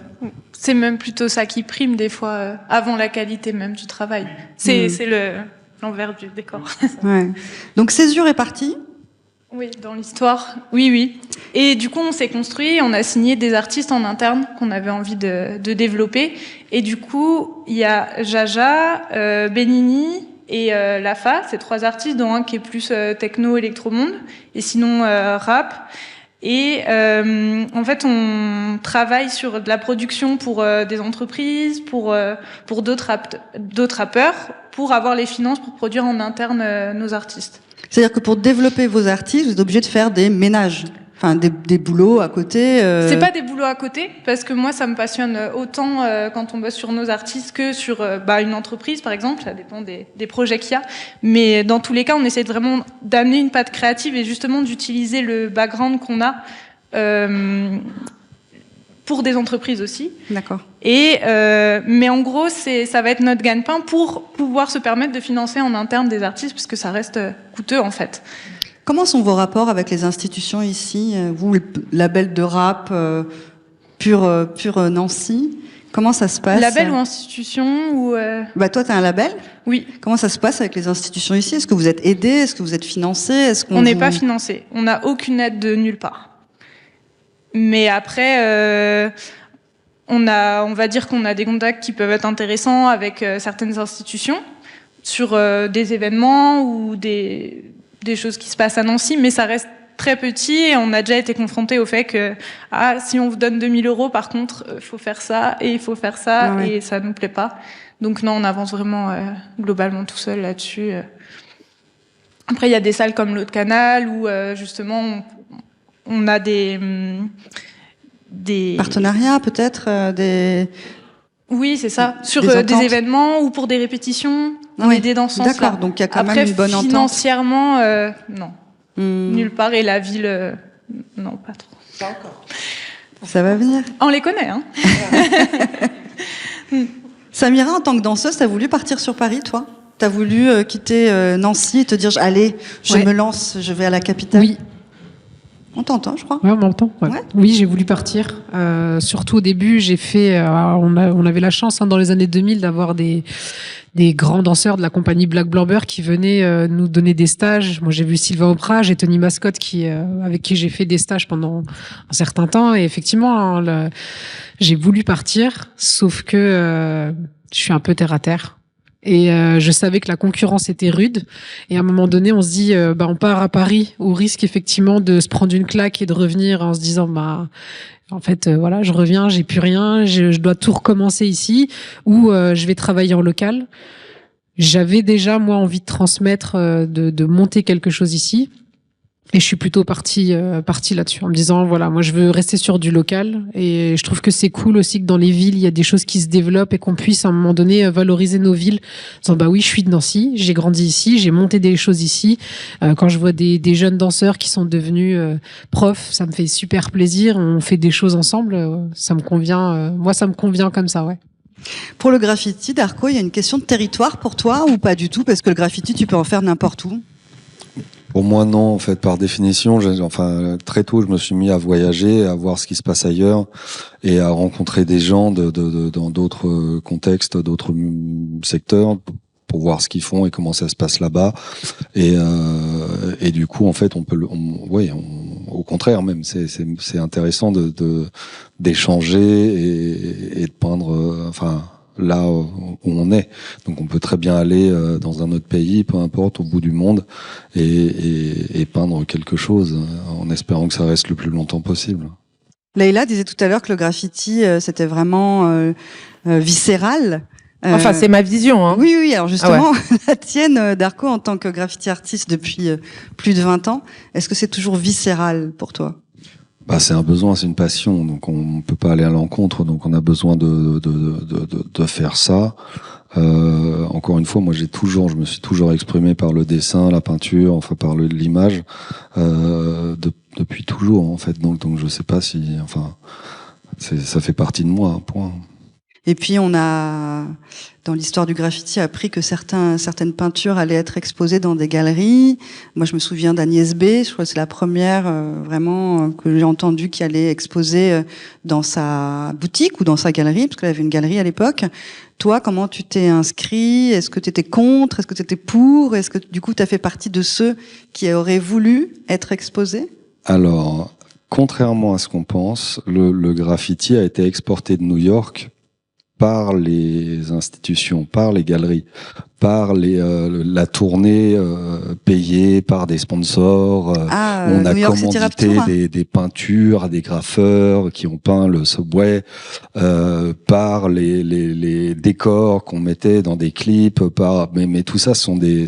C'est même plutôt ça qui prime des fois, avant la qualité même du travail. C'est l'envers du décor. Ouais. Donc Césure est parti. Oui, dans l'histoire, oui. Et du coup, on s'est construit, on a signé des artistes en interne qu'on avait envie de développer. Et du coup, il y a Jaja, Benini et Lafa, ces 3 artistes, dont un qui est plus techno, électromonde, et sinon rap. Et en fait, on travaille sur de la production pour des entreprises, pour d'autres rappeurs, pour avoir les finances pour produire en interne nos artistes. C'est-à-dire que pour développer vos artistes, vous êtes obligé de faire des ménages, enfin des boulots à côté. C'est pas des boulots à côté, parce que moi ça me passionne autant quand on bosse sur nos artistes que sur une entreprise par exemple. Ça dépend des projets qu'il y a, mais dans tous les cas on essaie vraiment d'amener une patte créative et justement d'utiliser le background qu'on a pour des entreprises aussi. D'accord. Et mais en gros, ça va être notre gagne-pain pour pouvoir se permettre de financer en interne des artistes, parce que ça reste coûteux en fait. Comment sont vos rapports avec les institutions ici ? Vous, le label de rap pur Nancy, comment ça se passe ? Label ou institution ou toi, t'as un label ? Oui. Comment ça se passe avec les institutions ici ? Est-ce que vous êtes aidé ? Est-ce que vous êtes financé ? On n'est pas financé. On n'a aucune aide de nulle part. Mais après, on va dire qu'on a des contacts qui peuvent être intéressants avec certaines institutions sur des événements ou des choses qui se passent à Nancy, mais ça reste très petit et on a déjà été confronté au fait que si on vous donne 2 000 €, par contre, il faut faire ça et il faut faire ça et ça nous plaît pas. Donc non, on avance vraiment globalement tout seul là-dessus. Après, il y a des salles comme l'Autre Canal où justement on a des partenariats peut-être Oui, c'est ça. Sur des événements ou pour des répétitions, on est aidé dans ce sens-là. D'accord, donc il y a quand même une bonne entente. Financièrement, non. Nulle part. Et la ville, non, pas trop. Pas encore. Ça va venir. On les connaît, hein. Samira, en tant que danseuse, t'as voulu partir sur Paris, toi ? T'as voulu quitter Nancy et te dire, allez, je me lance, je vais à la capitale ? Oui. On t'entend, je crois. Oui, on m'entend. Ouais. Ouais. Oui, j'ai voulu partir. Surtout au début, j'ai fait. On avait la chance dans les années 2000 d'avoir des grands danseurs de la compagnie Black Blamber qui venaient nous donner des stages. Moi, j'ai vu Sylvain Oprah, j'ai Tony Mascotte avec qui j'ai fait des stages pendant un certain temps. Et effectivement, j'ai voulu partir, sauf que je suis un peu terre à terre. Et je savais que la concurrence était rude. Et à un moment donné, on se dit, on part à Paris au risque effectivement de se prendre une claque et de revenir en se disant, en fait, voilà, je reviens, j'ai plus rien, je dois tout recommencer ici, ou je vais travailler en local. J'avais déjà moi envie de transmettre, de monter quelque chose ici. Et je suis plutôt partie là-dessus en me disant voilà, moi je veux rester sur du local et je trouve que c'est cool aussi que dans les villes il y a des choses qui se développent et qu'on puisse à un moment donné valoriser nos villes. En disant bah oui, je suis de Nancy, j'ai grandi ici, j'ai monté des choses ici. Quand je vois des jeunes danseurs qui sont devenus profs, ça me fait super plaisir. On fait des choses ensemble, ça me convient. Moi, ça me convient comme ça, ouais. Pour le graffiti, Darko, il y a une question de territoire pour toi ou pas du tout? Parce que le graffiti, tu peux en faire n'importe où. Pour moi, non, en fait, par définition, très tôt, je me suis mis à voyager, à voir ce qui se passe ailleurs et à rencontrer des gens dans d'autres contextes, d'autres secteurs pour voir ce qu'ils font et comment ça se passe là-bas. Et du coup, en fait, au contraire, même, c'est intéressant d'échanger et de peindre, là où on est. Donc on peut très bien aller dans un autre pays, peu importe, au bout du monde, et peindre quelque chose, en espérant que ça reste le plus longtemps possible. Leïla disait tout à l'heure que le graffiti, c'était vraiment viscéral. Enfin, c'est ma vision. Hein. Oui, alors justement, la tienne, Darko, en tant que graffiti artiste depuis plus de 20 ans, est-ce que c'est toujours viscéral pour toi? C'est un besoin, c'est une passion, donc on peut pas aller à l'encontre, donc on a besoin de faire ça. Encore une fois, moi je me suis toujours exprimé par le dessin, la peinture, par l'image, depuis toujours en fait. Donc je sais pas si, ça fait partie de moi, point. Et puis on a, dans l'histoire du graffiti, appris que certaines peintures allaient être exposées dans des galeries. Moi, je me souviens d'Agnès B. Je crois que c'est la première vraiment que j'ai entendue qui allait exposer dans sa boutique ou dans sa galerie, parce qu'elle avait une galerie à l'époque. Toi, comment tu t'es inscrit? Est-ce que tu étais contre? Est-ce que tu étais pour? Est-ce que du coup, tu as fait partie de ceux qui auraient voulu être exposés? Alors, contrairement à ce qu'on pense, le graffiti a été exporté de New York par les institutions, par les galeries, par la tournée payée par des sponsors. On a commandité des peintures à des graffeurs qui ont peint le subway, par les décors qu'on mettait dans des clips, mais tout ça sont des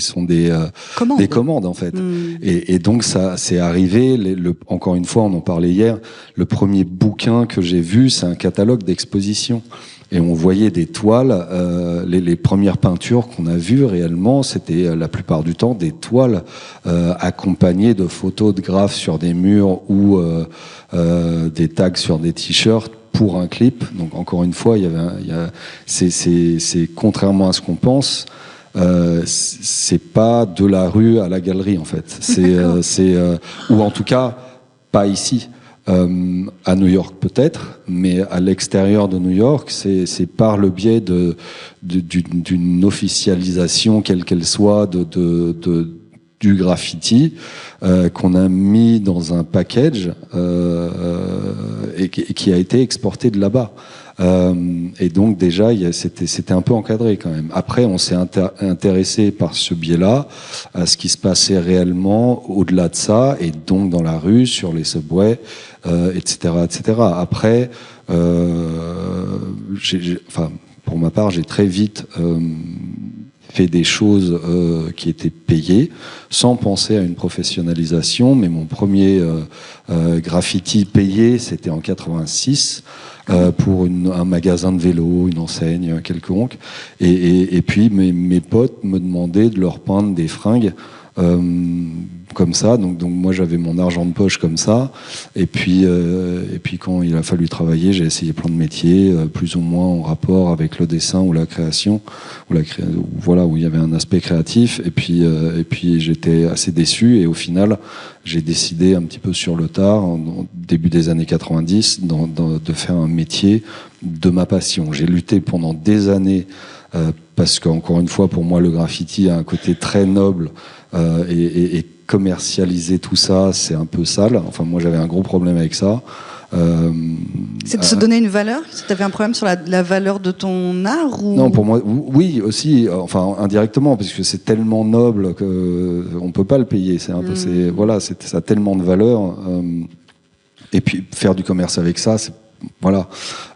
commandes en fait. Et donc ça c'est arrivé. Encore une fois, on en parlait hier. Le premier bouquin que j'ai vu, c'est un catalogue d'exposition. Et on voyait des toiles, les premières peintures qu'on a vues réellement, c'était la plupart du temps des toiles accompagnées de photos de graphes sur des murs ou des tags sur des t-shirts pour un clip. Donc encore une fois, c'est contrairement à ce qu'on pense, c'est pas de la rue à la galerie en fait. Ou en tout cas pas ici. À New York peut-être, mais à l'extérieur de New York, c'est par le biais d'une officialisation, quelle qu'elle soit, du graffiti, qu'on a mis dans un package et qui a été exporté de là-bas. Et donc déjà, c'était un peu encadré quand même. Après, on s'est intéressé par ce biais-là à ce qui se passait réellement au-delà de ça, et donc dans la rue, sur les subways, etc., etc. Après, pour ma part, j'ai très vite fait des choses qui étaient payées, sans penser à une professionnalisation. Mais mon premier graffiti payé, c'était en 86. Pour un magasin de vélo, une enseigne quelconque, et puis mes potes me demandaient de leur peindre des fringues comme ça, donc moi j'avais mon argent de poche comme ça, et puis quand il a fallu travailler, j'ai essayé plein de métiers, plus ou moins en rapport avec le dessin ou la création, voilà, où il y avait un aspect créatif, et puis j'étais assez déçu, et au final j'ai décidé un petit peu sur le tard, au début des années 90, de faire un métier de ma passion. J'ai lutté pendant des années parce qu'encore une fois, pour moi, le graffiti a un côté très noble, et commercialiser tout ça, c'est un peu sale. Enfin, moi, j'avais un gros problème avec ça. C'est de se donner une valeur? Tu avais un problème sur la valeur de ton art ou... Non, pour moi, oui, aussi, enfin, indirectement, parce que c'est tellement noble que on peut pas le payer. C'est un peu, voilà, ça a tellement de valeur. Et puis, faire du commerce avec ça, voilà.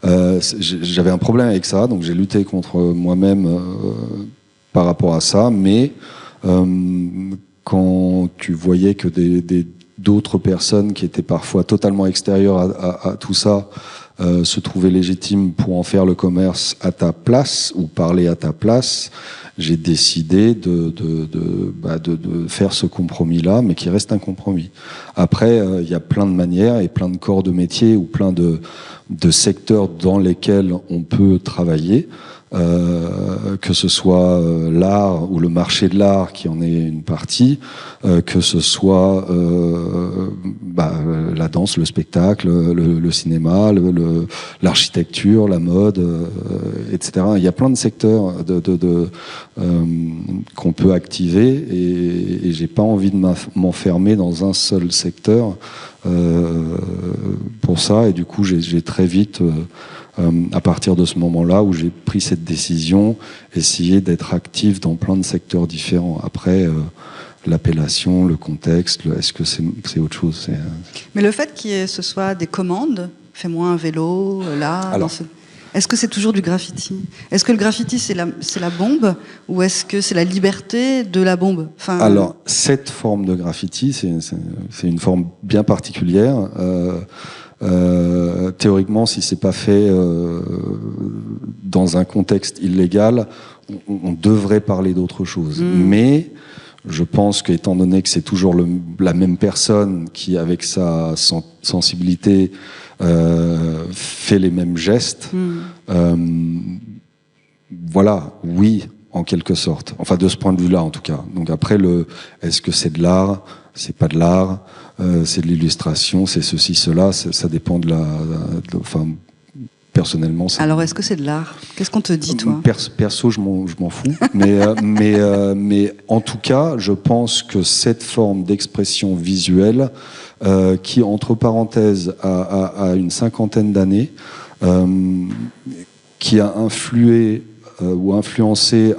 J'avais un problème avec ça, donc j'ai lutté contre moi-même par rapport à ça, mais quand tu voyais que d'autres personnes qui étaient parfois totalement extérieures à tout ça se trouvaient légitimes pour en faire le commerce à ta place ou parler à ta place, j'ai décidé de faire ce compromis-là, mais qui reste un compromis. Après, il y a plein de manières et plein de corps de métier ou plein de secteurs dans lesquels on peut travailler. Que ce soit l'art ou le marché de l'art qui en est une partie, que ce soit la danse, le spectacle, le cinéma, l'architecture, la mode, etc. Il y a plein de secteurs qu'on peut activer et j'ai pas envie de m'enfermer dans un seul secteur pour ça, et du coup j'ai très vite à partir de ce moment-là où j'ai pris cette décision, essayer d'être actif dans plein de secteurs différents. Après, l'appellation, le contexte, est-ce que c'est autre chose? Mais le fait que ce soit des commandes, fais-moi un vélo, là... Est-ce que c'est toujours du graffiti? Est-ce que le graffiti, c'est la bombe? Ou est-ce que c'est la liberté de la bombe? Alors, cette forme de graffiti, c'est une forme bien particulière. Théoriquement, si c'est pas fait dans un contexte illégal, on devrait parler d'autre chose. Mais je pense qu'étant donné que c'est toujours la même personne qui, avec sa sensibilité, fait les mêmes gestes, voilà, oui, en quelque sorte. Enfin, de ce point de vue-là, en tout cas. Donc après, est-ce que c'est de l'art? C'est pas de l'art, c'est de l'illustration, c'est ceci, cela, ça dépend enfin, personnellement. Alors, est-ce que c'est de l'art? Qu'est-ce qu'on te dit, toi? Perso, je m'en fous. mais en tout cas, je pense que cette forme d'expression visuelle, qui, entre parenthèses, a une 50aine d'années, qui a influé ou influencé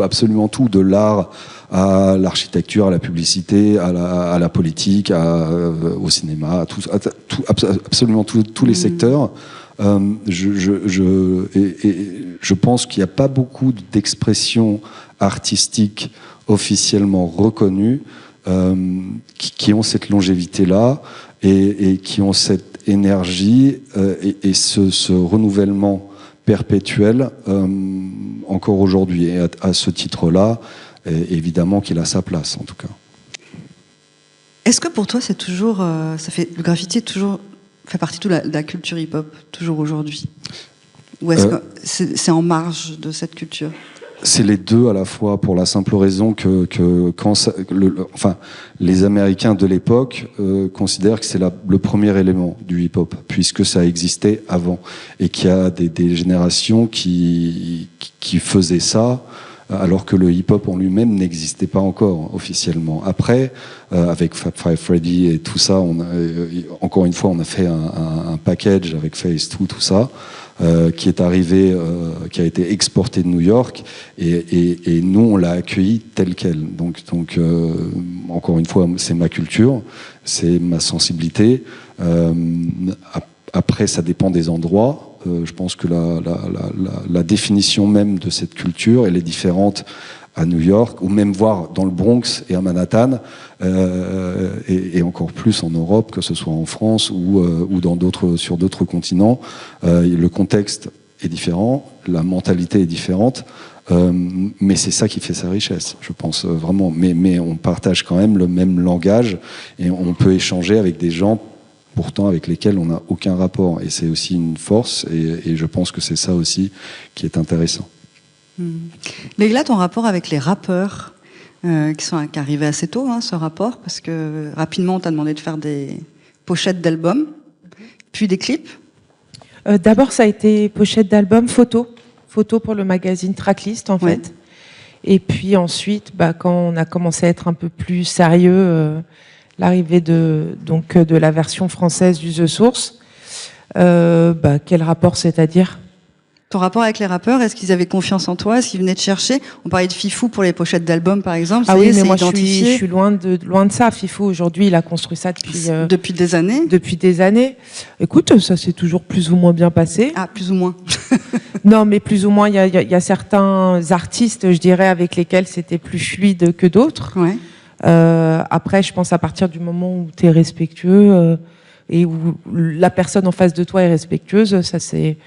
absolument tout, de l'art à l'architecture, à la publicité, à la politique, au cinéma, absolument tous les secteurs. Je pense qu'il n'y a pas beaucoup d'expressions artistiques officiellement reconnues qui ont cette longévité-là et qui ont cette énergie et ce renouvellement perpétuel encore aujourd'hui. Et à ce titre-là, évidemment qu'il a sa place, en tout cas. Est-ce que pour toi, c'est toujours, le graffiti fait partie de la culture hip-hop, toujours aujourd'hui? Ou est-ce que c'est en marge de cette culture? C'est les deux à la fois, pour la simple raison que quand les Américains de l'époque considèrent que c'est le premier élément du hip-hop, puisque ça existait avant, et qu'il y a des générations qui faisaient ça, alors que le hip-hop en lui-même n'existait pas encore officiellement. Après, avec Fab Five Freddy et tout ça, encore une fois, on a fait un package avec Phase 2, tout ça, qui est arrivé, qui a été exporté de New York, et nous on l'a accueilli tel quel. Donc encore une fois, c'est ma culture, c'est ma sensibilité. Après, ça dépend des endroits. Je pense que la définition même de cette culture, elle est différente à New York, ou même voir dans le Bronx et à Manhattan, et encore plus en Europe, que ce soit en France ou sur d'autres continents. Le contexte est différent, la mentalité est différente, mais c'est ça qui fait sa richesse, je pense vraiment. Mais on partage quand même le même langage, et on peut échanger avec des gens pourtant avec lesquels on n'a aucun rapport, et c'est aussi une force, et je pense que c'est ça aussi qui est intéressant. Leïla, ton rapport avec les rappeurs, qui arrivaient assez tôt, ce rapport, parce que rapidement on t'a demandé de faire des pochettes d'albums, puis des clips. D'abord, ça a été pochette d'album, photo pour le magazine Tracklist, en fait. Et puis ensuite, quand on a commencé à être un peu plus sérieux, l'arrivée de la version française du The Source. Quel rapport, c'est-à-dire? Ton rapport avec les rappeurs, est-ce qu'ils avaient confiance en toi? Est-ce qu'ils venaient te chercher? On parlait de Fifou pour les pochettes d'albums, par exemple. Ah oui, mais moi, je suis loin de ça. Fifou, aujourd'hui, il a construit ça depuis des années. Depuis des années. Écoute, ça s'est toujours plus ou moins bien passé. Ah, plus ou moins. Non, mais plus ou moins, il y a certains artistes, je dirais, avec lesquels c'était plus fluide que d'autres. Ouais. Après, je pense à partir du moment où tu es respectueux et où la personne en face de toi est respectueuse, ça c'est...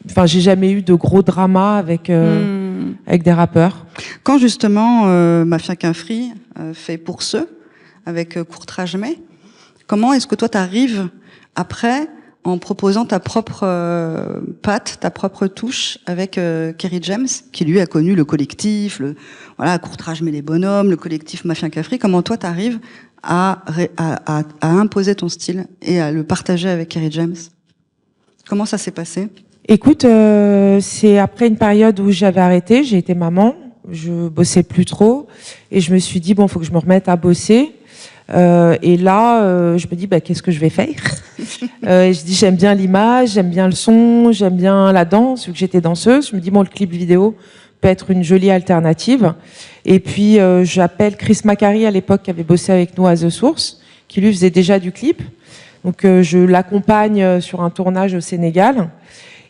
Enfin, j'ai jamais eu de gros dramas avec des rappeurs. Quand justement Mafia qu'un Free fait Pour ceux avec Courtrage Mai, comment est-ce que toi t'arrives après en proposant ta propre patte, ta propre touche avec Kerry James, qui lui a connu le collectif, Courtrage Mai les bonhommes, le collectif Mafia qu'un Free. Comment toi t'arrives à imposer ton style et à le partager avec Kerry James? Comment ça s'est passé? Écoute, c'est après une période où j'avais arrêté, j'ai été maman, je bossais plus trop, et je me suis dit bon, faut que je me remette à bosser. Et là, je me dis qu'est-ce que je vais faire? Et je dis j'aime bien l'image, j'aime bien le son, j'aime bien la danse, vu que j'étais danseuse. Je me dis bon, le clip vidéo peut être une jolie alternative. Et puis j'appelle Chris Macari à l'époque qui avait bossé avec nous à The Source, qui lui faisait déjà du clip. Donc je l'accompagne sur un tournage au Sénégal.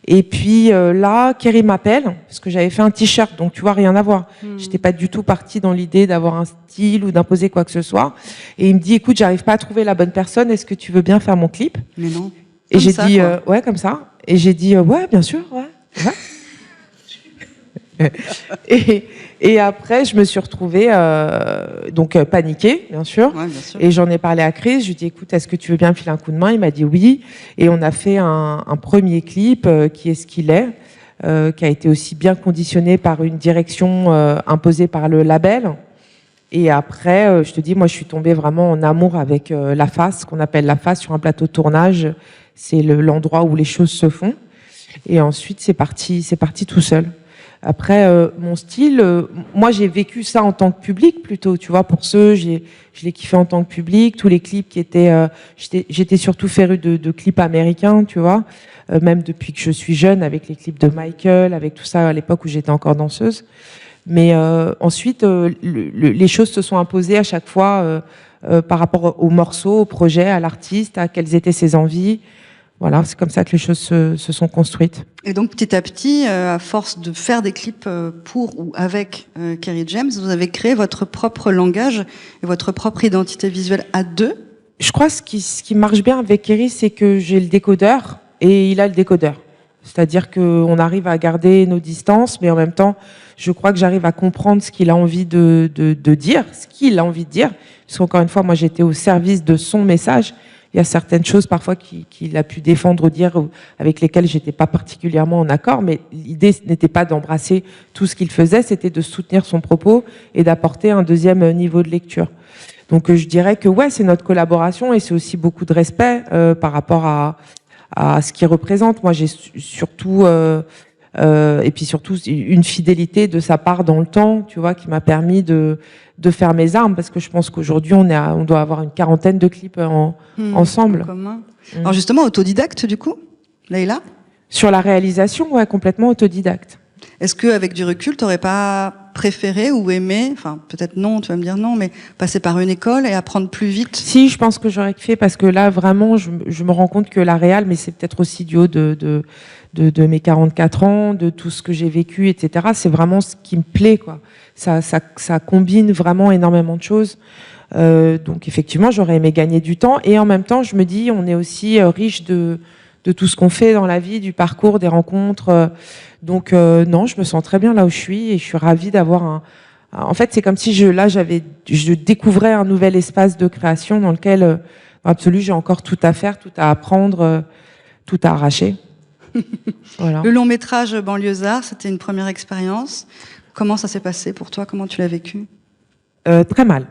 Et puis là, Kerry m'appelle, parce que j'avais fait un t-shirt, donc tu vois, rien à voir. J'étais pas du tout partie dans l'idée d'avoir un style ou d'imposer quoi que ce soit. Et il me dit, écoute, j'arrive pas à trouver la bonne personne, est-ce que tu veux bien faire mon clip? Mais non. Et j'ai dit, ouais, comme ça. Et j'ai dit, ouais, bien sûr, ouais. Et après, je me suis retrouvée paniquée, bien sûr. Ouais, bien sûr. Et j'en ai parlé à Chris. Je lui ai dit, écoute, est-ce que tu veux bien me filer un coup de main? Il m'a dit oui. Et on a fait un premier clip qui est ce qu'il est, qui a été aussi bien conditionné par une direction imposée par le label. Et après, je te dis, moi, je suis tombée vraiment en amour avec la face, ce qu'on appelle la face sur un plateau de tournage. C'est l'endroit où les choses se font. Et ensuite, c'est parti tout seul. Après, mon style, moi j'ai vécu ça en tant que public plutôt, tu vois. Pour ceux, je l'ai kiffé en tant que public. Tous les clips qui étaient, j'étais surtout férue de clips américains, tu vois. Même depuis que je suis jeune, avec les clips de Michael, avec tout ça à l'époque où j'étais encore danseuse. Mais ensuite, les choses se sont imposées à chaque fois par rapport aux morceaux, au projet, à l'artiste, à quelles étaient ses envies. Voilà, c'est comme ça que les choses se sont construites. Et donc petit à petit, à force de faire des clips pour ou avec Kerry James, vous avez créé votre propre langage et votre propre identité visuelle à deux. Je crois que ce qui marche bien avec Kerry, c'est que j'ai le décodeur et il a le décodeur. C'est-à-dire qu'on arrive à garder nos distances, mais en même temps, je crois que j'arrive à comprendre ce qu'il a envie de dire, ce qu'il a envie de dire. Parce qu'encore une fois, moi j'étais au service de son message. Il y a certaines choses parfois qu'il a pu défendre ou dire avec lesquelles j'étais pas particulièrement en accord, mais l'idée n'était pas d'embrasser tout ce qu'il faisait, c'était de soutenir son propos et d'apporter un deuxième niveau de lecture. Donc je dirais que ouais, c'est notre collaboration et c'est aussi beaucoup de respect par rapport à ce qu'il représente. Moi, j'ai surtout et puis surtout une fidélité de sa part dans le temps, tu vois, qui m'a permis de faire mes armes, parce que je pense qu'aujourd'hui on doit avoir une 40aine de clips ensemble. Alors justement, autodidacte du coup, Leïla? Sur la réalisation, ouais, complètement autodidacte. Est-ce qu'avec du recul, t'aurais pas préféré ou aimé, enfin peut-être non, tu vas me dire non, mais passer par une école et apprendre plus vite? Si, je pense que j'aurais fait, parce que là vraiment, je me rends compte que la réal, mais c'est peut-être aussi du haut de mes 44 ans, de tout ce que j'ai vécu, etc. C'est vraiment ce qui me plaît, quoi. Ça combine vraiment énormément de choses. Donc effectivement, j'aurais aimé gagner du temps. Et en même temps, je me dis, on est aussi riche de tout ce qu'on fait dans la vie, du parcours, des rencontres. Donc non, je me sens très bien là où je suis et je suis ravie d'avoir En fait, c'est comme si je découvrais un nouvel espace de création dans lequel, dans l'absolu, j'ai encore tout à faire, tout à apprendre, tout à arracher. Voilà. Le long métrage Banlieusard, c'était une première expérience. Comment ça s'est passé pour toi? Comment tu l'as vécu? Très mal.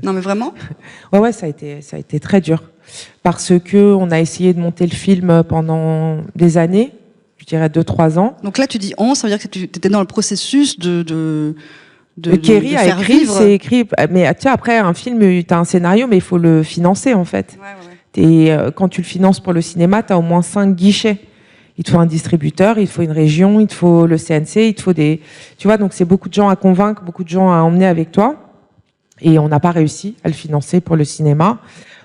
Non mais vraiment? Ouais, ça a été très dur. Parce que on a essayé de monter le film pendant des années, je dirais 2-3 ans. Donc là, tu dis on, ça veut dire que tu étais dans le processus de Kerry a faire écrit, vivre. c'est écrit. Mais tu vois, après un film, t'as un scénario, mais il faut le financer en fait. Ouais. Et quand tu le finances pour le cinéma, t'as au moins 5 guichets. Il te faut un distributeur, il te faut une région, il te faut le CNC, il te faut des... Tu vois, donc c'est beaucoup de gens à convaincre, beaucoup de gens à emmener avec toi. Et on n'a pas réussi à le financer pour le cinéma,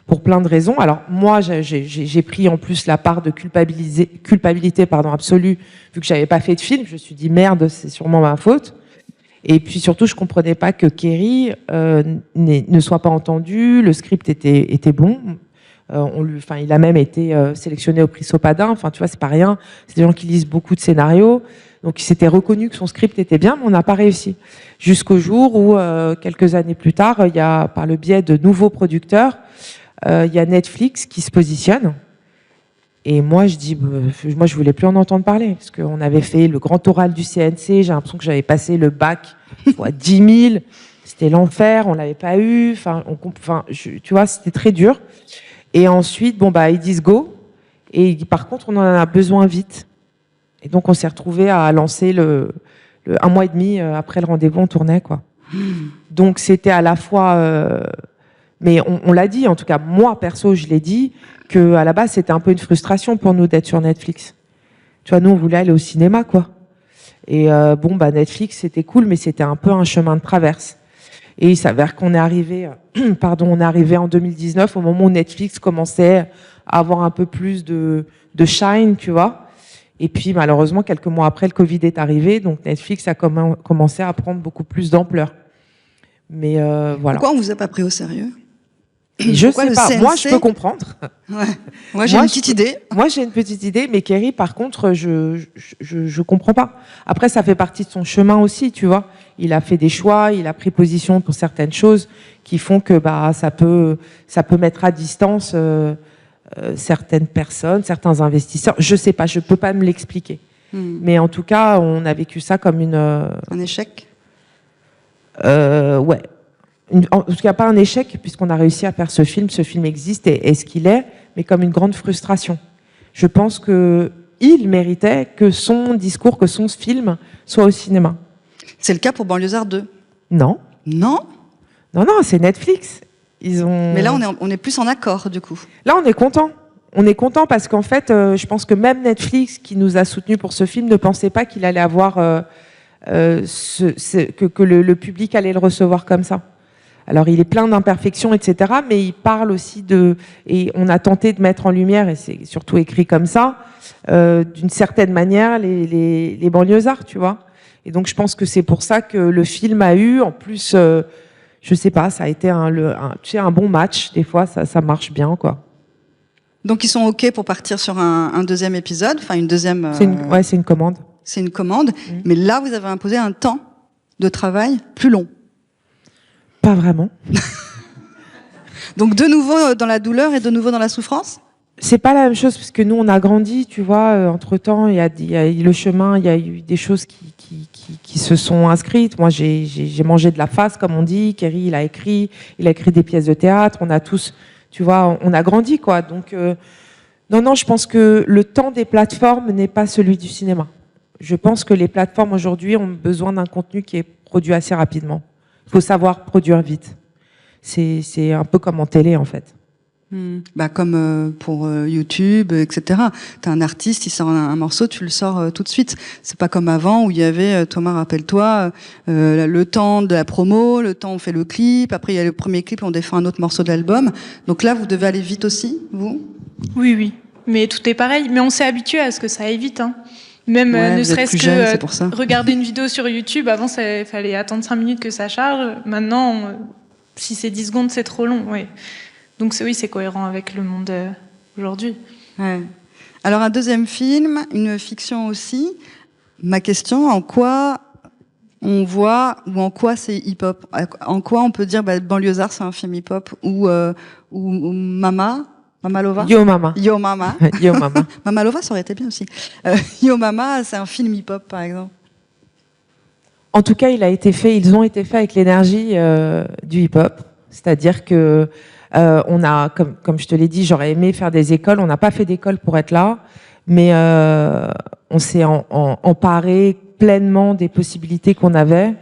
pour plein de raisons. Alors moi, j'ai pris en plus la part de culpabilité absolue, vu que j'avais pas fait de film. Je me suis dit merde, c'est sûrement ma faute. Et puis surtout, je comprenais pas que Kerry ne soit pas entendu. Le script était bon. Il a même été sélectionné au prix Sopadin. Enfin, tu vois, c'est pas rien. C'est des gens qui lisent beaucoup de scénarios. Donc, il s'était reconnu que son script était bien, mais on n'a pas réussi. Jusqu'au jour où, quelques années plus tard, il y a, par le biais de nouveaux producteurs, il y a Netflix qui se positionne. Et moi, je voulais plus en entendre parler, parce qu'on avait fait le grand oral du CNC. J'ai l'impression que j'avais passé le bac fois 10 000. C'était l'enfer, on l'avait pas eu. Tu vois, c'était très dur. Et ensuite, ils disent go. Et par contre, on en a besoin vite. Et donc, on s'est retrouvés à lancer un mois et demi après le rendez-vous, on tournait, quoi. Donc, c'était à la fois, mais on l'a dit, en tout cas, moi, perso, je l'ai dit, que à la base, c'était un peu une frustration pour nous d'être sur Netflix. Tu vois, nous, on voulait aller au cinéma, quoi. Et Netflix, c'était cool, mais c'était un peu un chemin de traverse. Et il s'avère qu'on est arrivé, on est arrivé en 2019, au moment où Netflix commençait à avoir un peu plus de shine, tu vois. Et puis, malheureusement, quelques mois après, le Covid est arrivé, donc Netflix a commencé à prendre beaucoup plus d'ampleur. Mais voilà. Pourquoi on vous a pas pris au sérieux? Je sais pas. CNC... Moi, je peux comprendre. Ouais. Moi, j'ai une petite idée. Moi, j'ai une petite idée, mais Kerry, par contre, je comprends pas. Après, ça fait partie de son chemin aussi, tu vois. Il a fait des choix, il a pris position pour certaines choses qui font que ça peut mettre à distance certaines personnes, certains investisseurs. Je sais pas, je peux pas me l'expliquer. Mais en tout cas, on a vécu ça comme un échec. Ouais. En tout cas, pas un échec, puisqu'on a réussi à faire ce film. Ce film existe et est ce qu'il est, mais comme une grande frustration. Je pense qu'il méritait que son discours, que son film soit au cinéma. C'est le cas pour Banlieusards 2. Non. Non, c'est Netflix. Mais là, on est plus en accord, du coup. Là, on est content. On est content parce qu'en fait, je pense que même Netflix, qui nous a soutenus pour ce film, ne pensait pas qu'il allait avoir que le public allait le recevoir comme ça. Alors, il est plein d'imperfections, etc., mais il parle aussi et on a tenté de mettre en lumière, et c'est surtout écrit comme ça, d'une certaine manière, les banlieusards, tu vois. Et donc, je pense que c'est pour ça que le film a eu, en plus, je sais pas, ça a été un bon match. Des fois, ça marche bien, quoi. Donc, ils sont OK pour partir sur un deuxième épisode, enfin, une deuxième... C'est une commande. C'est une commande, mais là, vous avez imposé un temps de travail plus long. Pas vraiment. Donc de nouveau dans la douleur et de nouveau dans la souffrance? C'est pas la même chose, parce que nous on a grandi, tu vois. Entre-temps, il y a eu le chemin, il y a eu des choses qui se sont inscrites. Moi, j'ai mangé de la face, comme on dit. Kerry, il a écrit des pièces de théâtre. On a tous, tu vois, on a grandi, quoi. Donc non, je pense que le temps des plateformes n'est pas celui du cinéma. Je pense que les plateformes aujourd'hui ont besoin d'un contenu qui est produit assez rapidement. Il faut savoir produire vite. C'est un peu comme en télé, en fait. Comme pour YouTube, etc. T'as un artiste, il sort un morceau, tu le sors tout de suite. C'est pas comme avant où il y avait, Thomas, rappelle-toi, le temps de la promo, le temps on fait le clip, après il y a le premier clip, on défend un autre morceau de l'album. Donc là, vous devez aller vite aussi, vous? Oui. Mais tout est pareil. Mais on s'est habitué à ce que ça aille vite, hein. Même ne serait-ce que regarder une vidéo sur YouTube, avant il fallait attendre 5 minutes que ça charge. Maintenant, si c'est 10 secondes, c'est trop long. Oui. Donc c'est cohérent avec le monde aujourd'hui. Ouais. Alors un deuxième film, une fiction aussi. Ma question, en quoi on voit, ou en quoi c'est hip-hop? En quoi on peut dire Banlieusards, c'est un film hip-hop, ou Mama Lova? Yo Mama. Yo Mama. Yo Mama. Mama Lova, ça aurait été bien aussi. Yo Mama, c'est un film hip-hop, par exemple. En tout cas, ils ont été faits avec l'énergie du hip-hop. C'est-à-dire que on a, comme je te l'ai dit, j'aurais aimé faire des écoles. On n'a pas fait d'école pour être là, mais on s'est emparé pleinement des possibilités qu'on avait.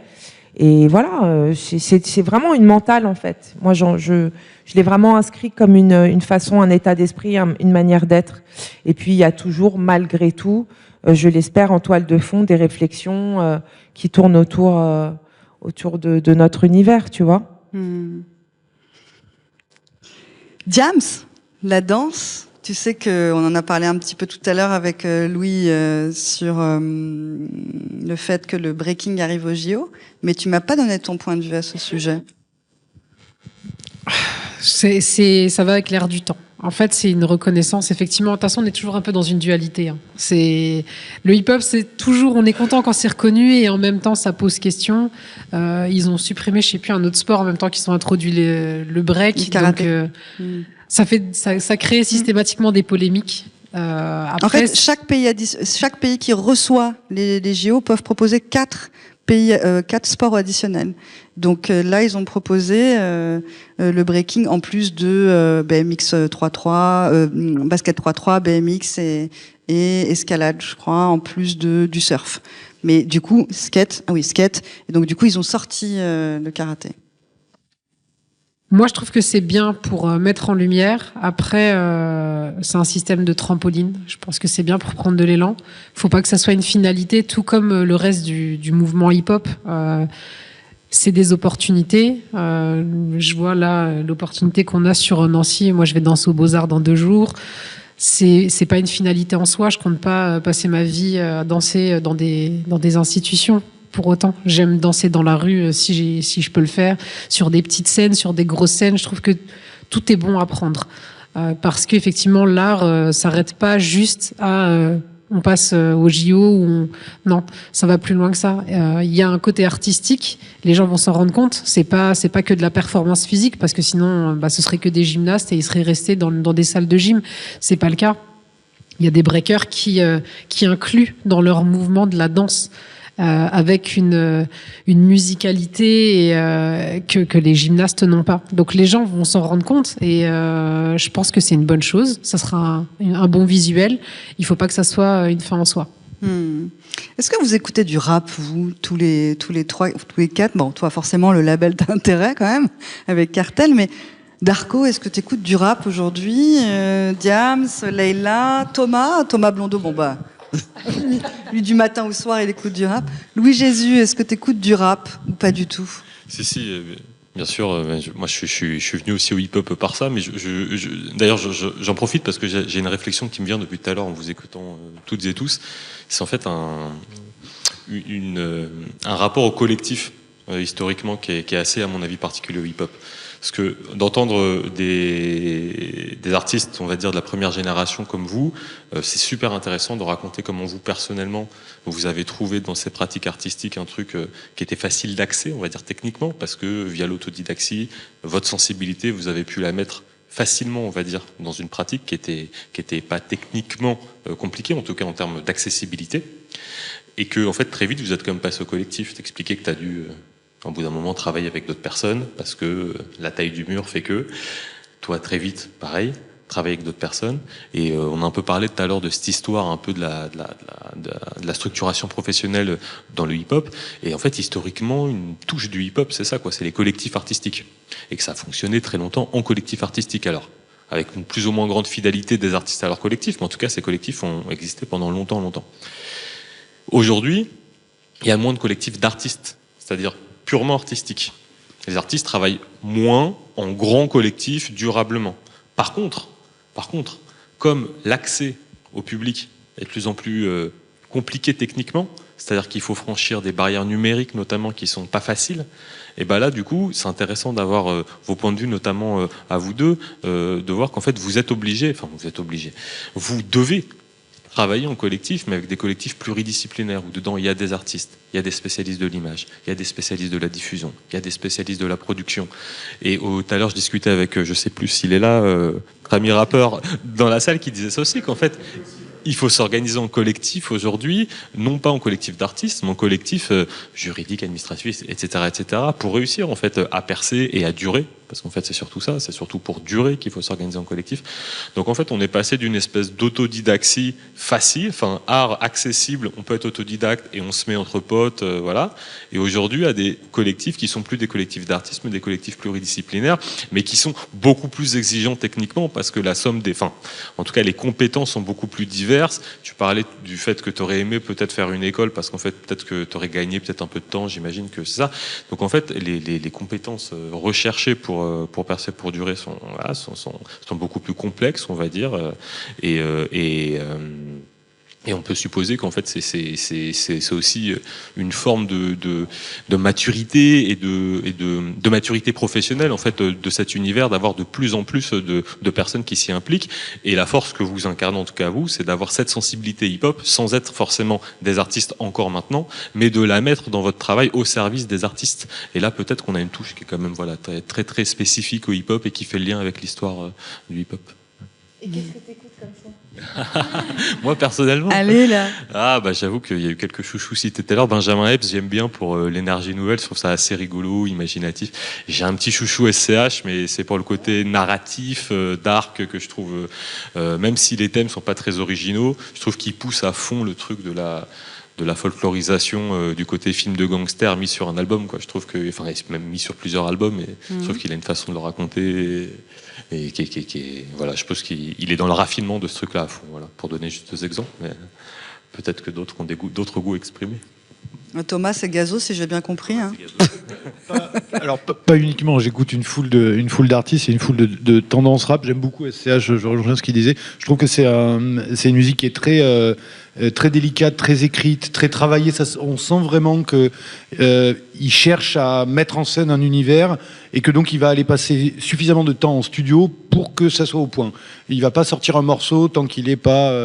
Et voilà, c'est vraiment une mentale, en fait. Moi, je l'ai vraiment inscrit comme une façon, un état d'esprit, une manière d'être. Et puis, il y a toujours, malgré tout, je l'espère, en toile de fond, des réflexions qui tournent autour de notre univers, tu vois. Diams, la danse, Tu sais qu'on en a parlé un petit peu tout à l'heure avec Louis sur le fait que le breaking arrive au JO, mais tu m'as pas donné ton point de vue à ce sujet. Ça va avec l'air du temps. En fait, c'est une reconnaissance. Effectivement, de toute façon, on est toujours un peu dans une dualité. Hein. Le hip-hop, c'est toujours, on est content quand c'est reconnu et en même temps, ça pose question. Ils ont supprimé, je sais plus, un autre sport en même temps qu'ils ont introduit le break. Le karaté. Donc, ça crée systématiquement des polémiques. Après, en fait, chaque pays qui reçoit les JO peuvent proposer 4 sports additionnels. Donc là, ils ont proposé le breaking en plus de BMX 3-3, basket 3-3, BMX et escalade, je crois, en plus du surf. Mais du coup, skate. Et donc du coup, ils ont sorti le karaté. Moi, je trouve que c'est bien pour mettre en lumière. Après, c'est un système de trampoline. Je pense que c'est bien pour prendre de l'élan. Faut pas que ça soit une finalité, tout comme le reste du mouvement hip-hop. C'est des opportunités. Je vois là l'opportunité qu'on a sur Nancy. Moi, je vais danser aux Beaux-Arts dans 2 jours. C'est pas une finalité en soi. Je compte pas passer ma vie à danser dans des institutions. Pour autant, j'aime danser dans la rue si je peux le faire, sur des petites scènes, sur des grosses scènes. Je trouve que tout est bon à prendre parce qu'effectivement l'art s'arrête pas juste à on passe au JO non, ça va plus loin que ça. Il y a un côté artistique, les gens vont s'en rendre compte. C'est pas que de la performance physique parce que sinon ce serait que des gymnastes et ils seraient restés dans des salles de gym. C'est pas le cas. Il y a des breakers qui incluent dans leur mouvement de la danse. Avec une musicalité que les gymnastes n'ont pas. Donc les gens vont s'en rendre compte et je pense que c'est une bonne chose. Ça sera un bon visuel. Il faut pas que ça soit une fin en soi. Est-ce que vous écoutez du rap, vous, tous les 4? Bon, toi forcément le label d'intérêt quand même avec Cartel, mais Darko, est-ce que tu écoutes du rap aujourd'hui? Diams, Leïla, Thomas Blondeau, lui du matin au soir il écoute du rap. Louis Jésus, est-ce que tu écoutes du rap ou pas du tout? Si, bien sûr. Moi je suis venu aussi au hip-hop par ça, mais d'ailleurs j'en profite parce que j'ai une réflexion qui me vient depuis tout à l'heure en vous écoutant toutes et tous. C'est en fait un rapport au collectif historiquement qui est assez, à mon avis, particulier au hip-hop. Parce que d'entendre des artistes, on va dire, de la première génération comme vous, c'est super intéressant de raconter comment vous, personnellement, vous avez trouvé dans ces pratiques artistiques un truc qui était facile d'accès, on va dire techniquement, parce que via l'autodidactie, votre sensibilité, vous avez pu la mettre facilement, on va dire, dans une pratique qui était pas techniquement compliquée, en tout cas en termes d'accessibilité. Et que, en fait, très vite, vous êtes quand même passé au collectif. T'expliquais que tu as dû... au bout d'un moment, travailler avec d'autres personnes parce que la taille du mur fait que toi, très vite, pareil, travailler avec d'autres personnes. Et on a un peu parlé tout à l'heure de cette histoire un peu de la structuration professionnelle dans le hip-hop. Et en fait, historiquement, une touche du hip-hop, c'est ça, quoi. C'est les collectifs artistiques. Et que ça a fonctionné très longtemps en collectif artistique, alors. Avec une plus ou moins grande fidélité des artistes à leur collectif. Mais en tout cas, ces collectifs ont existé pendant longtemps. Aujourd'hui, il y a moins de collectifs d'artistes. C'est-à-dire purement artistique. Les artistes travaillent moins en grand collectif durablement. Par contre, comme l'accès au public est de plus en plus compliqué techniquement, c'est-à-dire qu'il faut franchir des barrières numériques notamment qui sont pas faciles, et ben là du coup c'est intéressant d'avoir vos points de vue notamment à vous deux, de voir qu'en fait vous devez travailler en collectif, mais avec des collectifs pluridisciplinaires, où dedans il y a des artistes, il y a des spécialistes de l'image, il y a des spécialistes de la diffusion, il y a des spécialistes de la production. Et tout à l'heure, je discutais avec, je sais plus s'il est là, notre ami rappeur dans la salle, qui disait ça aussi, qu'en fait, il faut s'organiser en collectif aujourd'hui, non pas en collectif d'artistes, mais en collectif juridique, administratif, etc., pour réussir en fait à percer et à durer. Parce qu'en fait, c'est surtout ça, c'est surtout pour durer qu'il faut s'organiser en collectif. Donc en fait, on est passé d'une espèce d'autodidaxie facile, enfin art accessible, on peut être autodidacte et on se met entre potes, voilà. Et aujourd'hui, à des collectifs qui sont plus des collectifs d'artistes, mais des collectifs pluridisciplinaires, mais qui sont beaucoup plus exigeants techniquement, parce que la somme des, enfin, en tout cas, les compétences sont beaucoup plus diverses. Tu parlais du fait que tu aurais aimé peut-être faire une école, parce qu'en fait, peut-être que tu aurais gagné peut-être un peu de temps, j'imagine que c'est ça. Donc en fait, les compétences recherchées pour pour percer, pour durer sont beaucoup plus complexes, on va dire, et on peut supposer qu'en fait c'est aussi une forme de maturité et de maturité professionnelle en fait de cet univers, d'avoir de plus en plus de personnes qui s'y impliquent. Et la force que vous incarnez, en tout cas vous, c'est d'avoir cette sensibilité hip-hop sans être forcément des artistes encore maintenant, mais de la mettre dans votre travail au service des artistes. Et là peut-être qu'on a une touche qui est quand même très très, très spécifique au hip-hop et qui fait le lien avec l'histoire du hip-hop. Et qu'est-ce que t'écoutes comme ça? Moi personnellement, Allez là. J'avoue qu'il y a eu quelques chouchous cités tout à l'heure. Benjamin Epps, j'aime bien pour l'énergie nouvelle, je trouve ça assez rigolo, imaginatif. J'ai un petit chouchou SCH, mais c'est pour le côté narratif, dark, que je trouve, même si les thèmes sont pas très originaux, je trouve qu'il pousse à fond le truc de la folklorisation du côté film de gangster mis sur un album, quoi. Je trouve que, enfin, même mis sur plusieurs albums, et je trouve qu'il a une façon de le raconter et voilà, je pense qu'il est dans le raffinement de ce truc-là à fond, voilà, pour donner juste 2 exemples, mais peut-être que d'autres ont d'autres goûts exprimés. Thomas, c'est Gazo, si j'ai bien compris. Hein. Alors, pas uniquement, j'écoute une foule d'artistes et une foule de tendances rap. J'aime beaucoup SCH, je rejoins ce qu'il disait. Je trouve que c'est une musique qui est très délicate, très écrite, très travaillée. On sent vraiment que il cherche à mettre en scène un univers et que donc il va aller passer suffisamment de temps en studio pour que ça soit au point. Il va pas sortir un morceau tant qu'il n'est pas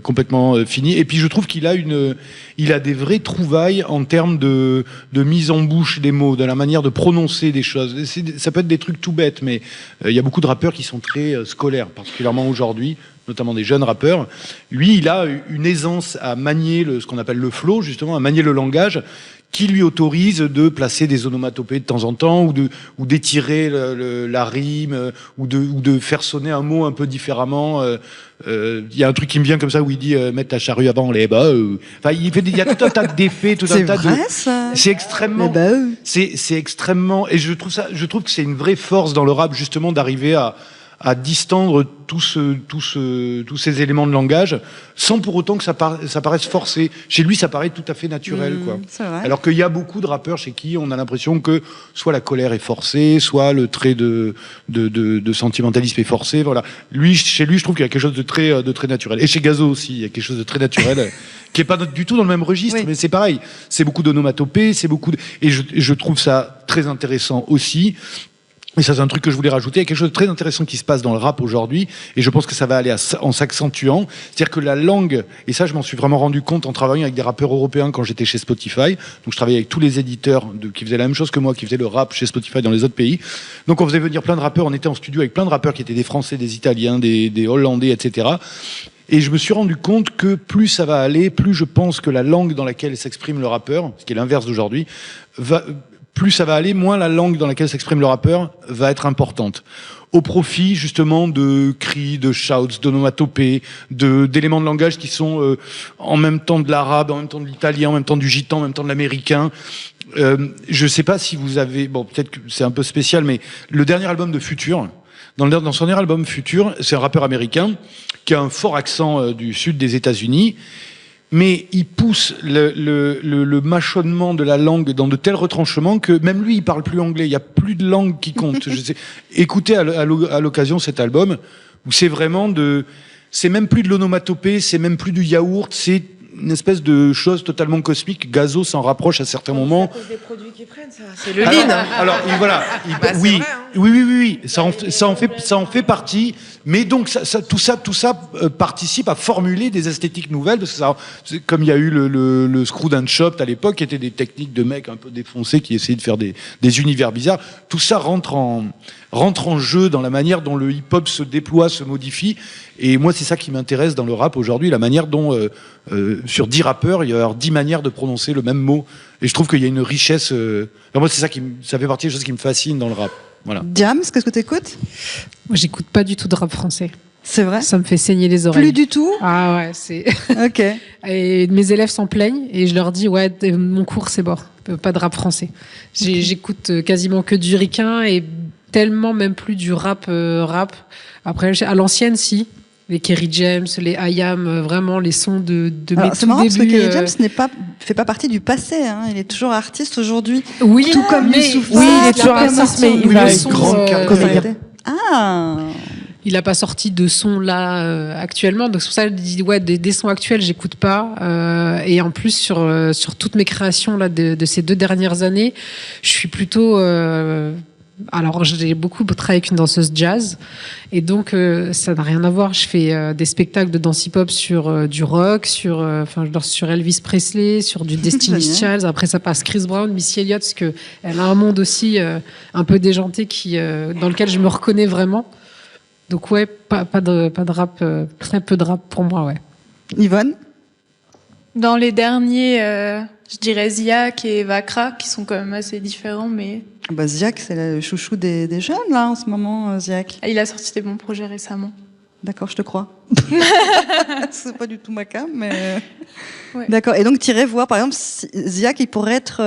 complètement fini. Et puis je trouve qu'il a des vraies trouvailles en termes de mise en bouche des mots, de la manière de prononcer des choses. Ça peut être des trucs tout bêtes, mais il y a beaucoup de rappeurs qui sont très scolaires, particulièrement aujourd'hui, notamment des jeunes rappeurs. Lui, il a une aisance à manier ce qu'on appelle le flow, justement, à manier le langage, qui lui autorise de placer des onomatopées de temps en temps, ou d'étirer la rime, ou de faire sonner un mot un peu différemment. Il y a un truc qui me vient comme ça où il dit mettre ta charrue avant les bas. Enfin, il y a tout un tas d'effets, tout un tas vrai, ça. C'est extrêmement. C'est extrêmement. Et je trouve que c'est une vraie force dans le rap, justement, d'arriver à distendre tous ces éléments de langage sans pour autant que ça paraisse forcé. Chez lui, ça paraît tout à fait naturel, quoi. C'est vrai. Alors qu'il y a beaucoup de rappeurs chez qui on a l'impression que soit la colère est forcée, soit le trait de sentimentalisme est forcé. Voilà. Chez lui, je trouve qu'il y a quelque chose de très naturel. Et chez Gazo aussi, il y a quelque chose de très naturel qui est pas du tout dans le même registre, mais c'est pareil. C'est beaucoup d'onomatopées, et je trouve ça très intéressant aussi. Et ça, c'est un truc que je voulais rajouter. Il y a quelque chose de très intéressant qui se passe dans le rap aujourd'hui, et je pense que ça va aller en s'accentuant. C'est-à-dire que la langue, et ça, je m'en suis vraiment rendu compte en travaillant avec des rappeurs européens quand j'étais chez Spotify. Donc, je travaillais avec tous les éditeurs qui faisaient la même chose que moi, qui faisaient le rap chez Spotify dans les autres pays. Donc, on faisait venir plein de rappeurs. On était en studio avec plein de rappeurs qui étaient des Français, des Italiens, des Hollandais, etc. Et je me suis rendu compte que plus ça va aller, plus je pense que la langue dans laquelle s'exprime le rappeur, ce qui est l'inverse d'aujourd'hui, plus ça va aller, moins la langue dans laquelle s'exprime le rappeur va être importante. Au profit, justement, de cris, de shouts, d'onomatopées, d'éléments de langage qui sont en même temps de l'arabe, en même temps de l'italien, en même temps du gitan, en même temps de l'américain. Je sais pas si vous avez... Bon, peut-être que c'est un peu spécial, mais le dernier album de Future, dans son dernier album Future, c'est un rappeur américain qui a un fort accent du sud des États-Unis, mais il pousse le mâchonnement de la langue dans de tels retranchements que même lui, il parle plus anglais. Il y a plus de langue qui compte. Écoutez à l'occasion cet album où c'est vraiment c'est même plus de l'onomatopée, c'est même plus du yaourt, c'est une espèce de chose totalement cosmique. Gazo s'en rapproche à certains moments. C'est à cause des produits qu'ils prennent, ça. C'est le lean. Alors voilà, oui, vrai, hein. oui, ça en fait partie. Mais donc tout ça participe à formuler des esthétiques nouvelles, parce que ça, comme il y a eu le Screwed and Chopped à l'époque, qui étaient des techniques de mecs un peu défoncés qui essayaient de faire des univers bizarres. Tout ça rentre en jeu dans la manière dont le hip-hop se déploie, se modifie. Et moi, c'est ça qui m'intéresse dans le rap aujourd'hui, la manière dont sur 10 rappeurs, il y a 10 manières de prononcer le même mot. Et je trouve qu'il y a une richesse. Moi, c'est ça ça fait partie des choses qui me fascinent dans le rap. Voilà. Diams, qu'est-ce que t'écoutes ? Moi, j'écoute pas du tout de rap français. C'est vrai ? Ça me fait saigner les oreilles. Plus du tout ? Ah ouais, c'est... Ok. Et mes élèves s'en plaignent et je leur dis, ouais, mon cours, c'est mort. Pas de rap français. J'écoute quasiment que du ricain et tellement même plus du rap. Après, à l'ancienne, si. Les Kerry James, les I Am, vraiment les sons de mes Alors, tout c'est marrant parce que débuts. Kerry James fait pas partie du passé. Hein. Il est toujours artiste aujourd'hui. Oui, Tout comme mais Youssoupha. Oui, il est a toujours pas artiste, sorti mais il de va- son, grande carrière. comédien. Ah. Il n'a pas sorti de son là actuellement, donc c'est pour ça que je dis ouais des sons actuels j'écoute pas et en plus sur toutes mes créations là de ces 2 dernières années, je suis plutôt alors j'ai beaucoup travaillé avec une danseuse jazz et donc ça n'a rien à voir. Je fais des spectacles de danse hip-hop sur du rock, sur Elvis Presley, sur du Destiny's Child. Après ça passe Chris Brown, Missy Elliott, parce que elle a un monde aussi un peu déjanté dans lequel je me reconnais vraiment. Donc ouais, pas de rap, très peu de rap pour moi, ouais. Yvonne? Dans les derniers, je dirais Ziak et Vakra, qui sont quand même assez différents, mais Bah, Ziak, c'est le chouchou des jeunes, là, en ce moment, Ziak. il a sorti des bons projets récemment. D'accord, je te crois. C'est pas du tout ma cam, mais... Ouais. D'accord. Et donc, tu irais voir, par exemple, Ziak, il pourrait être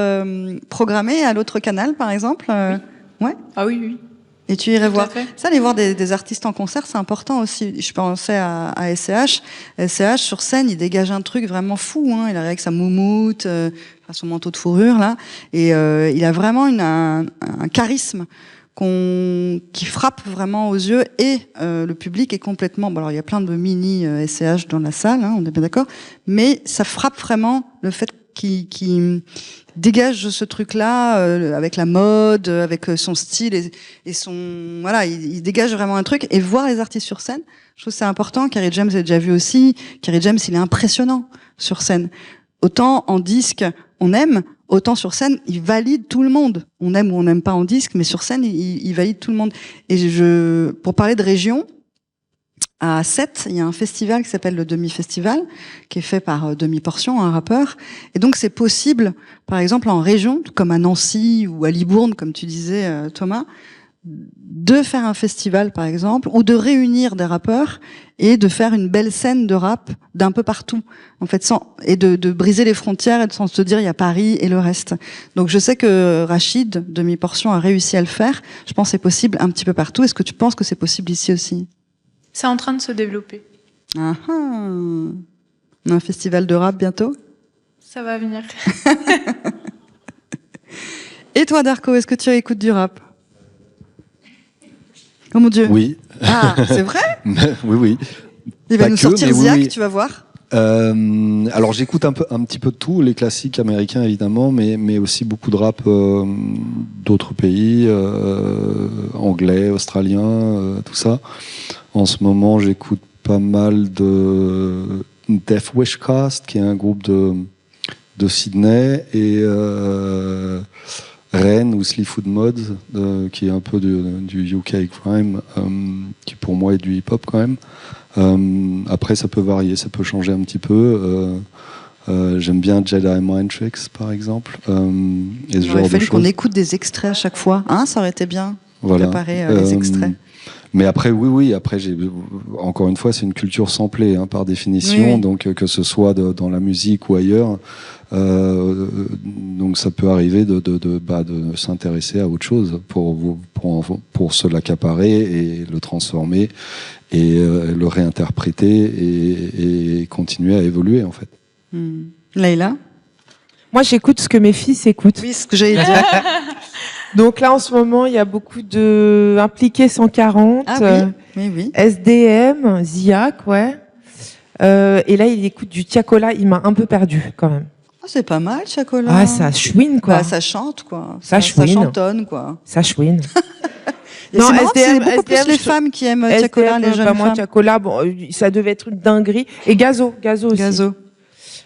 programmé à l'autre canal, par exemple Ouais. Ah oui, oui. Et tu irais Tout à voir. fait. Ça, aller voir des artistes en concert, c'est important aussi. Je pensais à SCH. SCH, sur scène, il dégage un truc vraiment fou. Hein. Il arrive avec sa moumoute, son manteau de fourrure, là. Et il a vraiment un charisme qui frappe vraiment aux yeux. Et le public est complètement... Bon, alors, il y a plein de mini SCH dans la salle, hein, on est bien d'accord. Mais ça frappe vraiment le fait qu'il dégage ce truc-là avec la mode, avec son style et son voilà, il dégage vraiment un truc. Et voir les artistes sur scène, je trouve que c'est important. Kerry James, j'ai déjà vu aussi. Kerry James, il est impressionnant sur scène. Autant en disque, on aime, autant sur scène, il valide tout le monde. On aime ou on n'aime pas en disque, mais sur scène, il valide tout le monde. Et pour parler de région, à Sète, il y a un festival qui s'appelle le Demi-Festival, qui est fait par Demi-Portion, un rappeur. Et donc, c'est possible, par exemple, en région, comme à Nancy ou à Libourne, comme tu disais, Thomas, de faire un festival, par exemple, ou de réunir des rappeurs et de faire une belle scène de rap d'un peu partout, en fait, et de briser les frontières et sans se dire il y a Paris et le reste. Donc, je sais que Rachid, Demi-Portion, a réussi à le faire. Je pense que c'est possible un petit peu partout. Est-ce que tu penses que c'est possible ici aussi? C'est en train de se développer. Ah ah. On a un festival de rap bientôt. Ça va venir. Et toi, Darko, est-ce que tu écoutes du rap? Oh mon Dieu. Oui. Ah, c'est vrai? Oui, oui. Il va Pas nous que, sortir mais oui, Ziak, oui. tu vas voir. Alors j'écoute un petit peu de tout, les classiques américains évidemment, mais aussi beaucoup de rap d'autres pays, anglais, australiens, tout ça. En ce moment, j'écoute pas mal de Death Wish Cast, qui est un groupe de Sydney, et Ren ou Sleaford Mods, qui est un peu du UK crime, qui pour moi est du hip-hop quand même. Après, ça peut varier, ça peut changer un petit peu. J'aime bien Jedi Mind Tricks, par exemple. Et ce Il genre aurait de fallu qu'on choses. écoute des extraits à chaque fois. Hein, ça aurait été bien. Voilà. Préparer les extraits. Mais après, oui, après, encore une fois, c'est une culture samplée, hein, par définition, Oui. donc que ce soit dans la musique ou ailleurs. Donc ça peut arriver de s'intéresser à autre chose pour se l'accaparer et le transformer et le réinterpréter et continuer à évoluer, en fait. Laïla? Moi, j'écoute ce que mes fils écoutent. Oui, ce que j'allais dire. Donc là, en ce moment, il y a beaucoup de Impliqués 140, Ah oui, oui. SDM, Ziak, ouais. Et là, il écoute du Tiakola. Il m'a un peu perdu, quand même. Ah, c'est pas mal, Chacola. Ah, ça chouine, quoi. Bah, ça chante, quoi. Ça chouine. chantonne, quoi. Ça chouine. Et Non, c'est marrant, c'est SDM, beaucoup plus les je- femmes qui aiment Chacola, les SDM, jeunes bah, moi, femmes. Tiakola, bon, ça devait être une dinguerie. Et Gazo aussi. Gazo.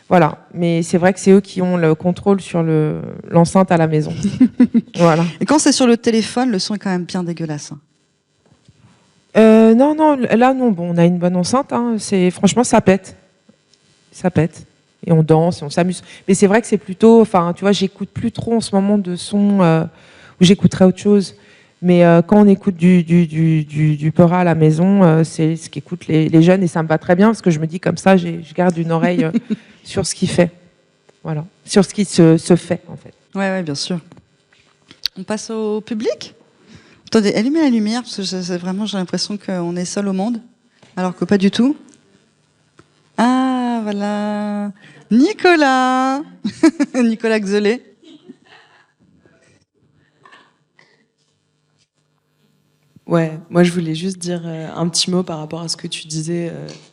Voilà. Mais c'est vrai que c'est eux qui ont le contrôle sur l'enceinte à la maison. Voilà. Et quand c'est sur le téléphone, le son est quand même bien dégueulasse. Non, là, non. Bon, on a une bonne enceinte. Hein. Franchement, ça pète. Ça pète. Et on danse et on s'amuse. Mais c'est vrai que c'est plutôt, enfin, tu vois, j'écoute plus trop en ce moment de sons où j'écouterais autre chose. Mais quand on écoute du Peura à la maison, c'est ce qu'écoutent les jeunes et ça me va très bien parce que je me dis comme ça, je garde une oreille sur ce qu'il fait. Voilà. Sur ce qui se fait, en fait. Ouais, bien sûr. On passe au public? Attendez, allumez la lumière, parce que vraiment, j'ai l'impression qu'on est seul au monde. Alors que pas du tout. Ah, voilà. Nicolas. Nicolas Xelé. Ouais, moi je voulais juste dire un petit mot par rapport à ce que tu disais,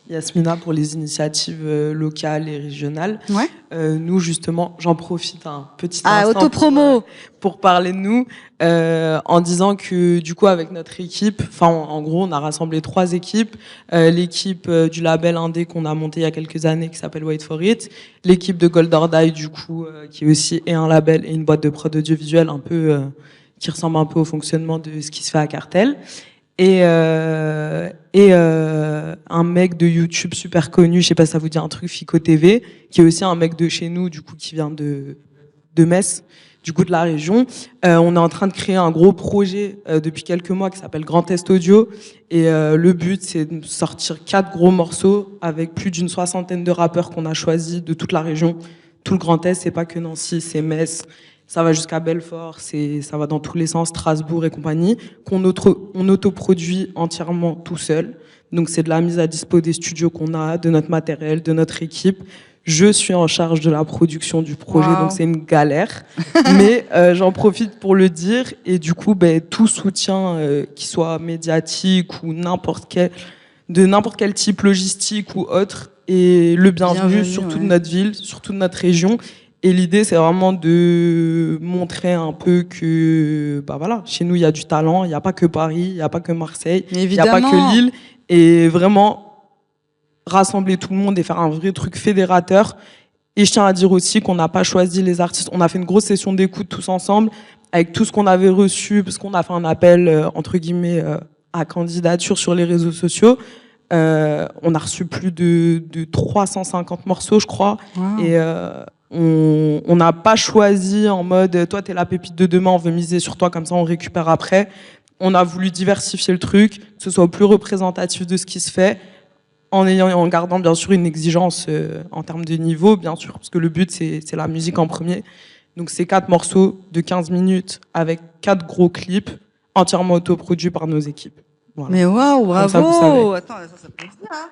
Yasmina, pour les initiatives locales et régionales. Ouais. Nous, justement, j'en profite un petit Ah, instant autopromo. pour parler de nous, en disant que du coup, avec notre équipe, enfin, en gros, on a rassemblé 3 équipes. L'équipe du label indé qu'on a monté il y a quelques années, qui s'appelle Wait for It. L'équipe de Gold or Die, du coup, qui est aussi et un label et une boîte de prod audiovisuelle un peu... qui ressemble un peu au fonctionnement de ce qui se fait à Cartel. Et un mec de YouTube super connu, je sais pas si ça vous dit un truc, Fico TV, qui est aussi un mec de chez nous, du coup, qui vient de Metz, du coup, de la région. On est en train de créer un gros projet depuis quelques mois qui s'appelle Grand Est Audio. Et le but, c'est de sortir 4 gros morceaux avec plus d'une 60aine de rappeurs qu'on a choisis de toute la région. Tout le Grand Est, c'est pas que Nancy, c'est Metz. Ça va jusqu'à Belfort, ça va dans tous les sens, Strasbourg et compagnie, on autoproduit entièrement tout seul. Donc c'est de la mise à dispo des studios qu'on a, de notre matériel, de notre équipe. Je suis en charge de la production du projet, Wow. donc c'est une galère. Mais j'en profite pour le dire. Et du coup, tout soutien, qu'il soit médiatique ou de n'importe quel type logistique ou autre, est le bienvenu, surtout de notre ville, surtout de notre région. Et l'idée, c'est vraiment de montrer un peu que, voilà, chez nous, il y a du talent. Il n'y a pas que Paris, il n'y a pas que Marseille, il n'y a pas que Lille. Et vraiment rassembler tout le monde et faire un vrai truc fédérateur. Et je tiens à dire aussi qu'on n'a pas choisi les artistes. On a fait une grosse session d'écoute tous ensemble avec tout ce qu'on avait reçu, parce qu'on a fait un appel, entre guillemets, à candidature sur les réseaux sociaux. On a reçu plus de 350 morceaux, je crois. Wow. Et on n'a pas choisi en mode toi t'es la pépite de demain, on veut miser sur toi, comme ça on récupère après. On a voulu diversifier le truc, que ce soit plus représentatif de ce qui se fait, en gardant bien sûr une exigence en termes de niveau, bien sûr, parce que le but c'est la musique en premier. Donc c'est 4 morceaux de 15 minutes avec 4 gros clips entièrement autoproduits par nos équipes. Voilà. Mais waouh, bravo. Ça, vous savez. Attends, ça peut se dire, hein.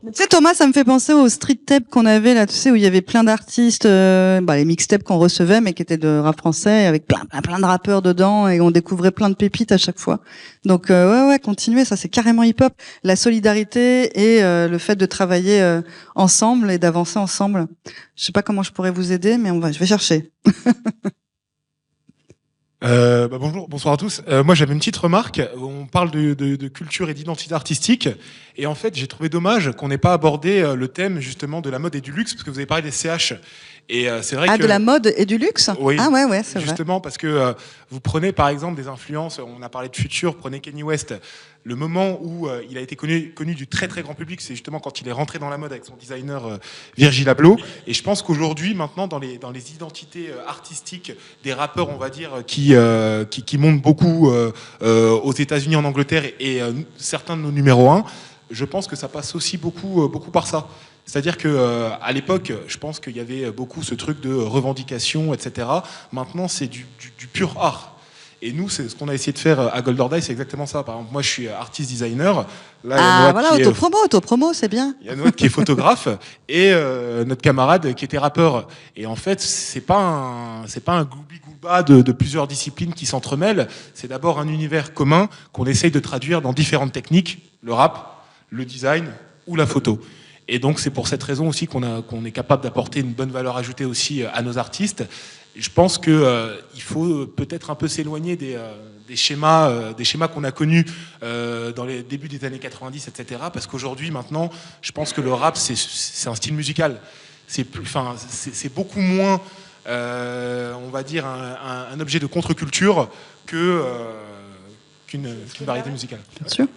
Tu sais, Thomas, ça me fait penser aux street tapes qu'on avait là, tu sais, où il y avait plein d'artistes, les mixtapes qu'on recevait, mais qui étaient de rap français, avec plein de rappeurs dedans, et on découvrait plein de pépites à chaque fois. Donc, ouais, continuez, ça c'est carrément hip-hop. La solidarité et le fait de travailler ensemble et d'avancer ensemble. Je sais pas comment je pourrais vous aider, mais je vais chercher. Bonjour, bonsoir à tous. Moi, j'avais une petite remarque. On parle de culture et d'identité artistique, et en fait, j'ai trouvé dommage qu'on n'ait pas abordé le thème justement de la mode et du luxe, parce que vous avez parlé des CH. Et c'est vrai que de la mode et du luxe. Oui, ah ouais, c'est vrai. justement parce que vous prenez par exemple des influences. On a parlé de Future. Prenez Kanye West. Le moment où il a été connu du très très grand public, c'est justement quand il est rentré dans la mode avec son designer Virgil Abloh. Et je pense qu'aujourd'hui, maintenant, dans les identités artistiques des rappeurs, on va dire, qui montent beaucoup aux États-Unis, en Angleterre, et certains de nos numéros 1, je pense que ça passe aussi beaucoup par ça. C'est-à-dire que à l'époque, je pense qu'il y avait beaucoup ce truc de revendication, etc. Maintenant, c'est du pur art. Et nous, c'est ce qu'on a essayé de faire à Gold or Die, c'est exactement ça. Par exemple, moi, je suis artiste designer. Là, voilà, autopromo, c'est bien. Il y a Noël qui est photographe et notre camarade qui était rappeur. Et en fait, c'est pas un gloubi-goulba de plusieurs disciplines qui s'entremêlent. C'est d'abord un univers commun qu'on essaye de traduire dans différentes techniques, le rap, le design ou la photo. Et donc c'est pour cette raison aussi qu'on est capable d'apporter une bonne valeur ajoutée aussi à nos artistes. Et je pense que il faut peut-être un peu s'éloigner des schémas qu'on a connus dans les débuts des années 90, etc. Parce qu'aujourd'hui, maintenant, je pense que le rap c'est un style musical. C'est beaucoup moins, on va dire, un objet de contre-culture qu'une variété musicale. Bien sûr.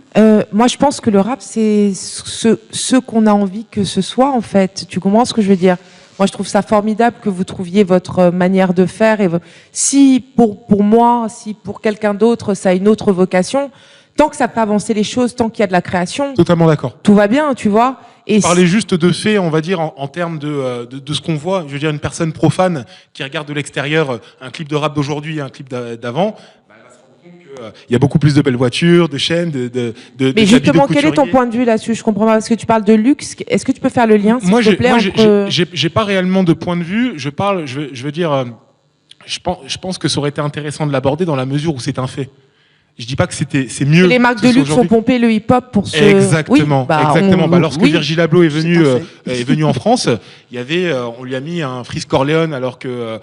Moi, je pense que le rap, c'est ce qu'on a envie que ce soit, en fait. Tu comprends ce que je veux dire? Moi, je trouve ça formidable que vous trouviez votre manière de faire. Et si pour moi, si pour quelqu'un d'autre, ça a une autre vocation, tant que ça peut avancer les choses, tant qu'il y a de la création, Totalement d'accord. tout va bien, tu vois. Et Parler juste de fait, on va dire, en termes de ce qu'on voit. Je veux dire, une personne profane qui regarde de l'extérieur un clip de rap d'aujourd'hui et un clip d'avant, elle va se rendre Il y a beaucoup plus de belles voitures, de chaînes, Mais justement, quel est ton point de vue là-dessus? Je comprends pas, parce que tu parles de luxe. Est-ce que tu peux faire le lien, s'il te plaît, entre... j'ai pas réellement de point de vue. Je veux dire, je pense que ça aurait été intéressant de l'aborder dans la mesure où c'est un fait. Je dis pas que c'est mieux. Les marques de luxe ont pompé le hip-hop pour se... Exactement, oui, exactement. Lorsque Virgil Abloh est venu en France, il y avait, on lui a mis un Freeze Corleone, alors que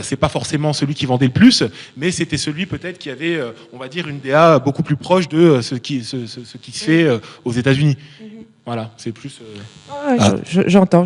c'est pas forcément celui qui vendait le plus, mais c'était celui peut-être qui avait, on va dire, une DA beaucoup plus proche de ce qui se fait aux États-Unis. Voilà, c'est plus. J'entends.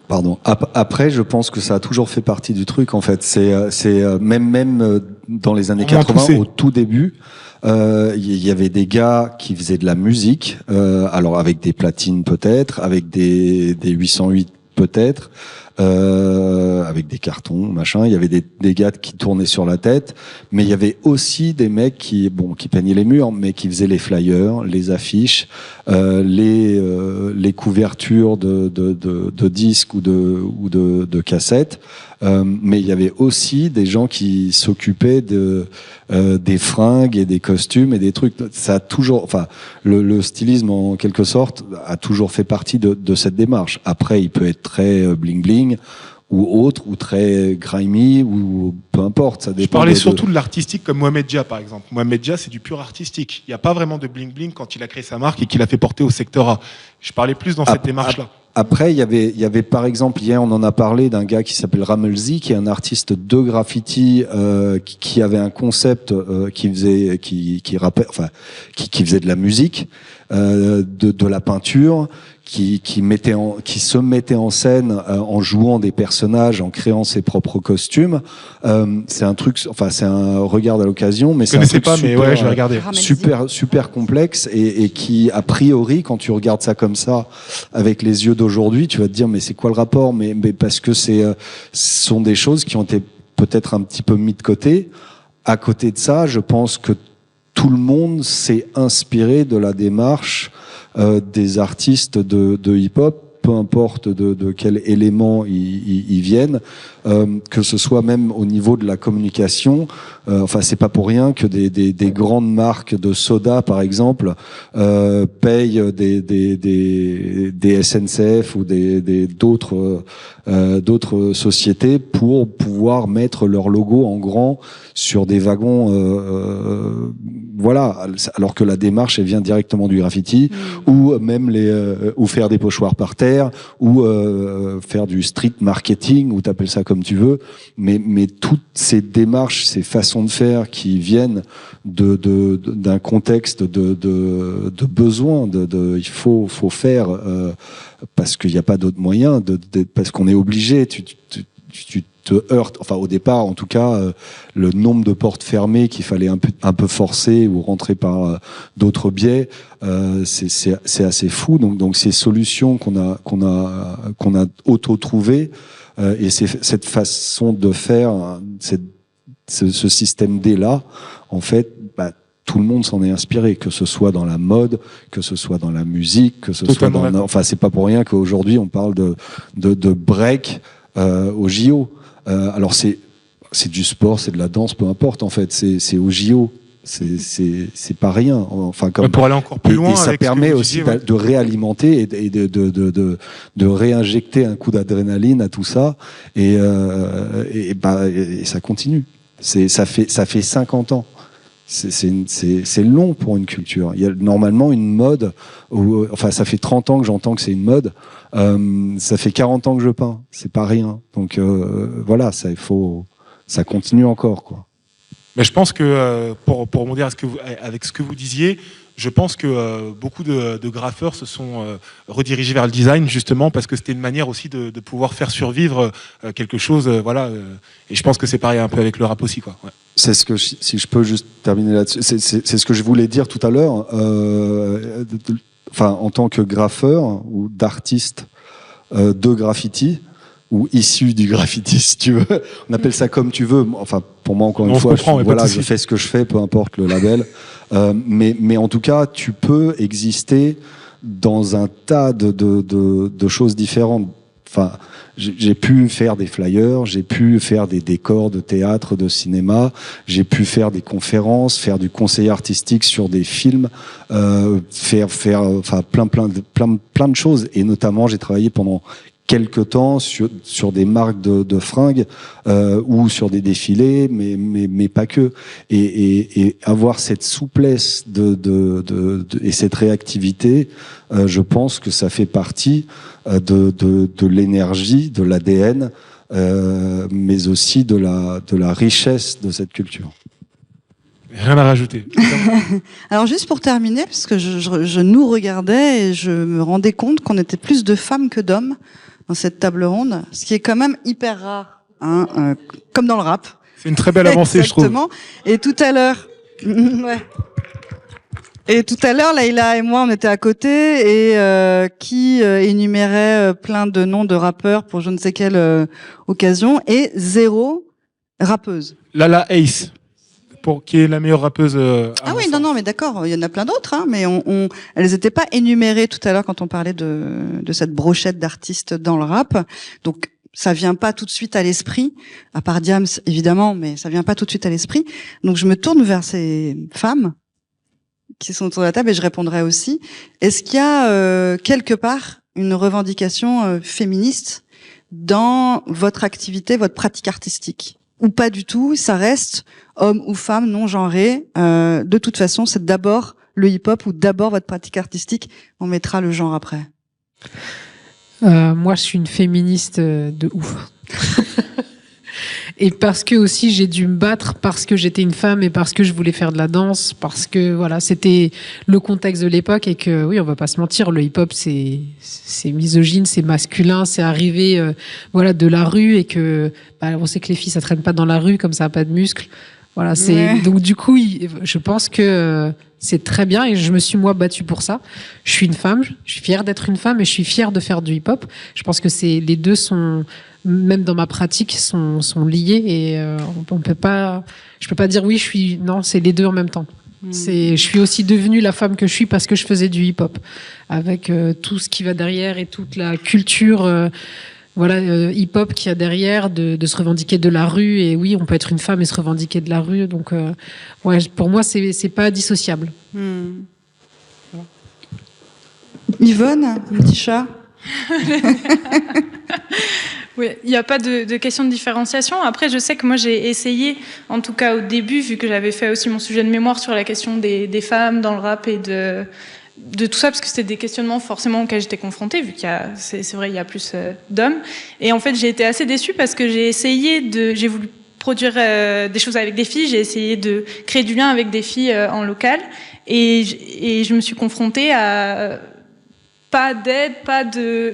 Pardon. Après, je pense que ça a toujours fait partie du truc. En fait, c'est même dans les années 80, au tout début, il y avait des gars qui faisaient de la musique, alors avec des platines peut-être, avec des 808 peut-être, avec des cartons, machin. Il y avait des gars qui tournaient sur la tête, mais il y avait aussi des mecs qui peignaient les murs, mais qui faisaient les flyers, les affiches, les couvertures de disques ou de cassettes. Mais il y avait aussi des gens qui s'occupaient des fringues et des costumes et des trucs. Ça a toujours, enfin, le stylisme en quelque sorte a toujours fait partie de cette démarche. Après, il peut être très bling bling ou autre, ou très grimy, ou peu importe. Ça dépend. Je parlais surtout de l'artistique, comme Mohamed Dia par exemple. Mohamed Dia, c'est du pur artistique. Il n'y a pas vraiment de bling bling quand il a créé sa marque et qu'il a fait porter au secteur A. Je parlais plus dans cette démarche-là. Après, il y avait par exemple, hier on en a parlé d'un gars qui s'appelle Ramelzi, qui est un artiste de graffiti, qui avait un concept, qui faisait de la musique, de la peinture, qui se mettait en scène en jouant des personnages, en créant ses propres costumes. C'est un truc, enfin c'est un regard à l'occasion, mais c'est un truc super complexe et qui a priori, quand tu regardes ça comme ça avec les yeux d'aujourd'hui, tu vas te dire mais c'est quoi le rapport? Mais parce que ce sont des choses qui ont été peut-être un petit peu mis de côté. À côté de ça, je pense que tout le monde s'est inspiré de la démarche des artistes de hip-hop, peu importe de quel élément ils viennent, que ce soit même au niveau de la communication. Enfin, c'est pas pour rien que des grandes marques de soda, par exemple, payent des SNCF ou d'autres sociétés pour pouvoir mettre leur logo en grand sur des wagons. Voilà, alors que la démarche elle vient directement du graffiti, ou même ou faire des pochoirs par terre, ou faire du street marketing, ou t'appelles ça comme tu veux, mais toutes ces démarches, ces façons de faire qui viennent d'un contexte de besoin, il faut faire parce qu'il n'y a pas d'autre moyen, parce qu'on est obligé. Tu te heurtes, enfin au départ en tout cas, le nombre de portes fermées qu'il fallait un peu forcer ou rentrer par d'autres biais, c'est assez fou. Donc ces solutions qu'on a auto-trouvées, et cette façon de faire, ce système D là, en fait, tout le monde s'en est inspiré, que ce soit dans la mode, que ce soit dans la musique, que ce soit enfin c'est pas pour rien qu'aujourd'hui on parle de break au JO. Alors c'est du sport, c'est de la danse, peu importe en fait, c'est au JO, c'est pas rien. Enfin comme pour aller encore plus loin, et ça permet aussi de réalimenter et de réinjecter un coup d'adrénaline à tout ça et ça continue. Ça fait 50 ans. C'est long pour une culture. Il y a normalement une mode enfin ça fait 30 ans que j'entends que c'est une mode. Ça fait 40 ans que je peins, c'est pas rien. Donc voilà, ça continue encore quoi. Mais je pense que pour rebondir avec ce que vous disiez, je pense que beaucoup de graffeurs se sont redirigés vers le design justement parce que c'était une manière aussi de pouvoir faire survivre quelque chose, voilà. Et je pense que c'est pareil un peu avec le rap aussi quoi. Ouais. C'est ce que si je peux juste terminer là-dessus, c'est ce que je voulais dire tout à l'heure. Enfin, en tant que graffeur ou d'artiste de graffiti ou issu du graffiti, si tu veux, on appelle ça comme tu veux. Enfin, pour moi, encore une fois, je fais ce que je fais, peu importe le label. Mais en tout cas, tu peux exister dans un tas de choses différentes. enfin, j'ai pu faire des flyers, j'ai pu faire des décors de théâtre, de cinéma, j'ai pu faire des conférences, faire du conseil artistique sur des films, enfin plein de choses. Et notamment, j'ai travaillé pendant quelque temps sur des marques de fringues ou sur des défilés, mais pas que. Et avoir cette souplesse et cette réactivité, je pense que ça fait partie de l'énergie, de l'ADN, mais aussi de la richesse de cette culture. Rien à rajouter. Alors juste pour terminer, parce que je nous regardais et je me rendais compte qu'on était plus de femmes que d'hommes dans cette table ronde, ce qui est quand même hyper rare, hein, comme dans le rap. C'est une très belle avancée, Exactement. je trouve. Et tout à l'heure, ouais. Et tout à l'heure, Leïla et moi, on était à côté et qui énumérait plein de noms de rappeurs pour je ne sais quelle occasion et 0 rappeuse. Lala Ace, qui est la meilleure rappeuse. Ah oui, non, mais d'accord, il y en a plein d'autres, hein, mais elles n'étaient pas énumérées tout à l'heure quand on parlait de cette brochette d'artistes dans le rap. Donc ça vient pas tout de suite à l'esprit, à part Diams évidemment, mais ça vient pas tout de suite à l'esprit. Donc je me tourne vers ces femmes qui sont autour de la table et je répondrai aussi. Est-ce qu'il y a quelque part une revendication féministe dans votre activité, votre pratique artistique? Ou pas du tout, ça reste homme ou femme, non genré. De toute façon, c'est d'abord le hip-hop ou d'abord votre pratique artistique. On mettra le genre après. Moi, je suis une féministe de ouf. Et parce que aussi j'ai dû me battre parce que j'étais une femme et parce que je voulais faire de la danse, parce que voilà, c'était le contexte de l'époque et que oui, on va pas se mentir, le hip-hop c'est misogyne, c'est masculin, c'est arrivé voilà de la rue et que on sait que les filles ça traîne pas dans la rue comme ça a pas de muscles. Voilà, donc du coup, je pense que c'est très bien et je me suis moi battue pour ça. Je suis une femme, je suis fière d'être une femme et je suis fière de faire du hip-hop. Je pense que les deux sont même dans ma pratique sont liés et on peut pas, je peux pas dire oui, non, c'est les deux en même temps. Je suis aussi devenue la femme que je suis parce que je faisais du hip-hop avec tout ce qui va derrière et toute la culture hip-hop qu'il y a derrière, de se revendiquer de la rue. Et oui, on peut être une femme et se revendiquer de la rue. Donc, pour moi, c'est pas dissociable. Yvonne, un petit chat. Oui, il n'y a pas de question de différenciation. Après, je sais que moi, j'ai essayé, en tout cas au début, vu que j'avais fait aussi mon sujet de mémoire sur la question des femmes dans le rap et de tout ça, parce que c'était des questionnements forcément auxquels j'étais confrontée, vu qu'il y a, c'est vrai, il y a plus d'hommes. Et en fait, j'ai été assez déçue parce que j'ai voulu produire des choses avec des filles, j'ai essayé de créer du lien avec des filles en local, et je me suis confrontée à pas d'aide, pas de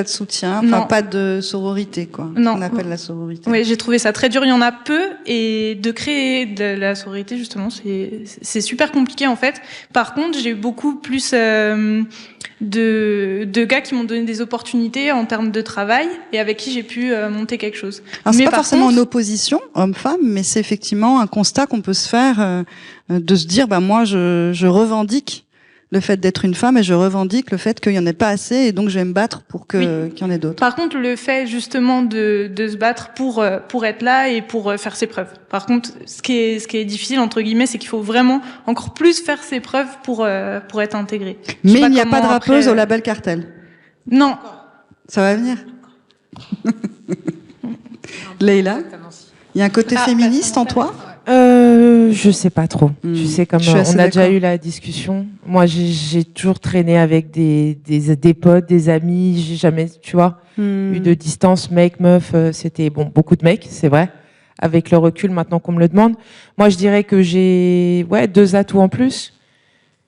soutien, pas de sororité, quoi. Non. On appelle la sororité. Oui, j'ai trouvé ça très dur. Il y en a peu, et de créer de la sororité, justement, c'est super compliqué, en fait. Par contre, j'ai eu beaucoup plus de gars qui m'ont donné des opportunités en termes de travail et avec qui j'ai pu monter quelque chose. Alors, c'est pas forcément en opposition, homme-femme, mais c'est effectivement un constat qu'on peut se faire de se dire, moi, je revendique le fait d'être une femme et je revendique le fait qu'il y en ait pas assez et donc je vais me battre pour qu'il y en ait d'autres. Par contre, le fait justement de se battre pour être là et pour faire ses preuves. Par contre, ce qui est difficile entre guillemets, c'est qu'il faut vraiment encore plus faire ses preuves pour être intégré. Mais il n'y a pas de rappeuse au label Cartel. Non. Ça va venir. Leïla, il y a un côté féministe en toi? Je sais pas trop. Tu sais, comme on a déjà eu la discussion. Moi, j'ai toujours traîné avec des potes, des amis. J'ai jamais, tu vois, eu de distance, mec, meuf. C'était beaucoup de mecs, c'est vrai. Avec le recul, maintenant qu'on me le demande. Moi, je dirais que j'ai, 2 atouts en plus.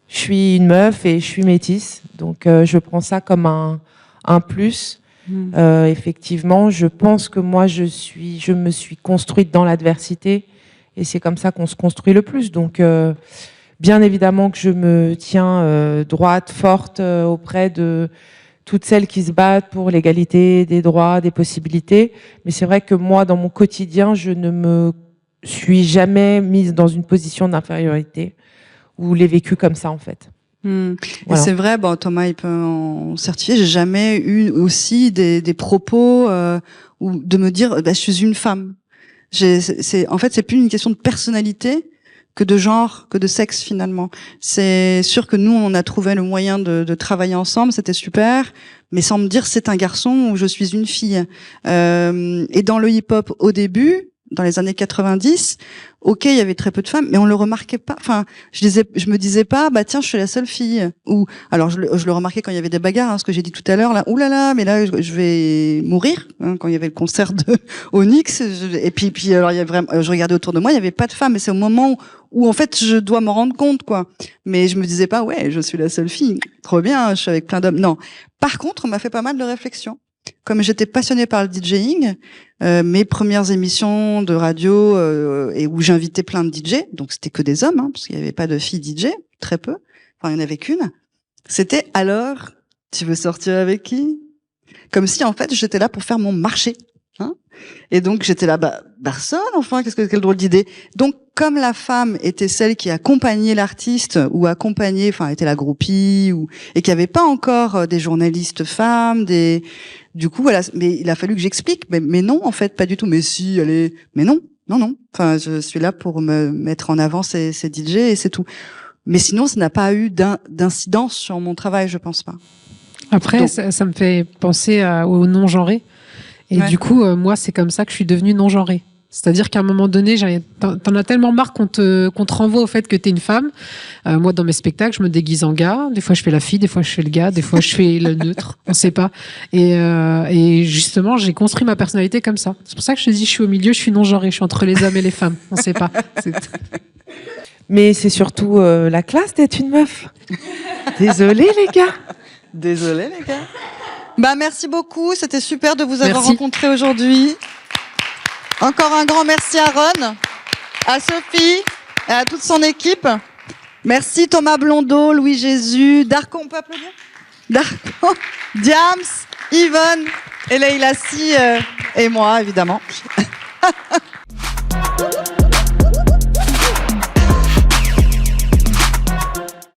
Je suis une meuf et je suis métisse. Donc, je prends ça comme un plus. Effectivement, je pense que moi, je me suis construite dans l'adversité. Et c'est comme ça qu'on se construit le plus. Donc, bien évidemment que je me tiens droite, forte auprès de toutes celles qui se battent pour l'égalité des droits, des possibilités. Mais c'est vrai que moi, dans mon quotidien, je ne me suis jamais mise dans une position d'infériorité ou l'ai vécu comme ça, en fait. Voilà. Et c'est vrai, Thomas il peut en certifier, j'ai jamais eu aussi des propos ou de me dire je suis une femme. En fait, c'est plus une question de personnalité que de genre, que de sexe finalement. C'est sûr que nous, on a trouvé le moyen de travailler ensemble, c'était super, mais sans me dire c'est un garçon ou je suis une fille. Et dans le hip-hop au début, dans les années 90, ok, il y avait très peu de femmes, mais on le remarquait pas. Enfin, je me disais pas, tiens, je suis la seule fille. Ou alors je le remarquais quand il y avait des bagarres, ce que j'ai dit tout à l'heure. Là, oulala, mais là, je vais mourir. Quand il y avait le concert de Onyx, et puis alors il y a vraiment, je regardais autour de moi, il y avait pas de femmes. Et c'est au moment où en fait, je dois m'en rendre compte, quoi. Mais je me disais pas, ouais, je suis la seule fille. Trop bien, je suis avec plein d'hommes. Non. Par contre, on m'a fait pas mal de réflexions. Comme j'étais passionnée par le DJing, mes premières émissions de radio et où j'invitais plein de DJ, donc c'était que des hommes, parce qu'il n'y avait pas de filles DJ, très peu. Enfin, il n'y en avait qu'une. C'était alors, tu veux sortir avec qui? Comme si en fait j'étais là pour faire mon marché. Et donc j'étais là, personne. Enfin, quelle drôle d'idée. Donc comme la femme était celle qui accompagnait l'artiste ou était la groupie et qu'il n'y avait pas encore des journalistes femmes, du coup voilà. Mais il a fallu que j'explique. Mais non, en fait, pas du tout. Mais si, allez. Mais non. Enfin, je suis là pour me mettre en avant ces DJ et c'est tout. Mais sinon, ça n'a pas eu d'incidence sur mon travail, je pense pas. Après, donc, ça me fait penser au non-genré. Et du coup, moi, c'est comme ça que je suis devenue non-genrée. C'est-à-dire qu'à un moment donné, t'en as tellement marre qu'on te renvoie au fait que t'es une femme. Moi, dans mes spectacles, je me déguise en gars. Des fois, je fais la fille, des fois, je fais le gars, des fois, je fais le neutre. On sait pas. Et justement, j'ai construit ma personnalité comme ça. C'est pour ça que je te dis, je suis au milieu, je suis non-genrée. Je suis entre les hommes et les femmes. On sait pas. Mais c'est surtout la classe d'être une meuf. Désolée, les gars. Désolée, les gars. Merci beaucoup. C'était super de vous avoir rencontré aujourd'hui. Encore un grand merci à Ron, à Sophie et à toute son équipe. Merci Thomas Blondeau, Louis Jésus, Darko, on peut applaudir? Darko, Diams, Yvonne et Leila Si et moi, évidemment.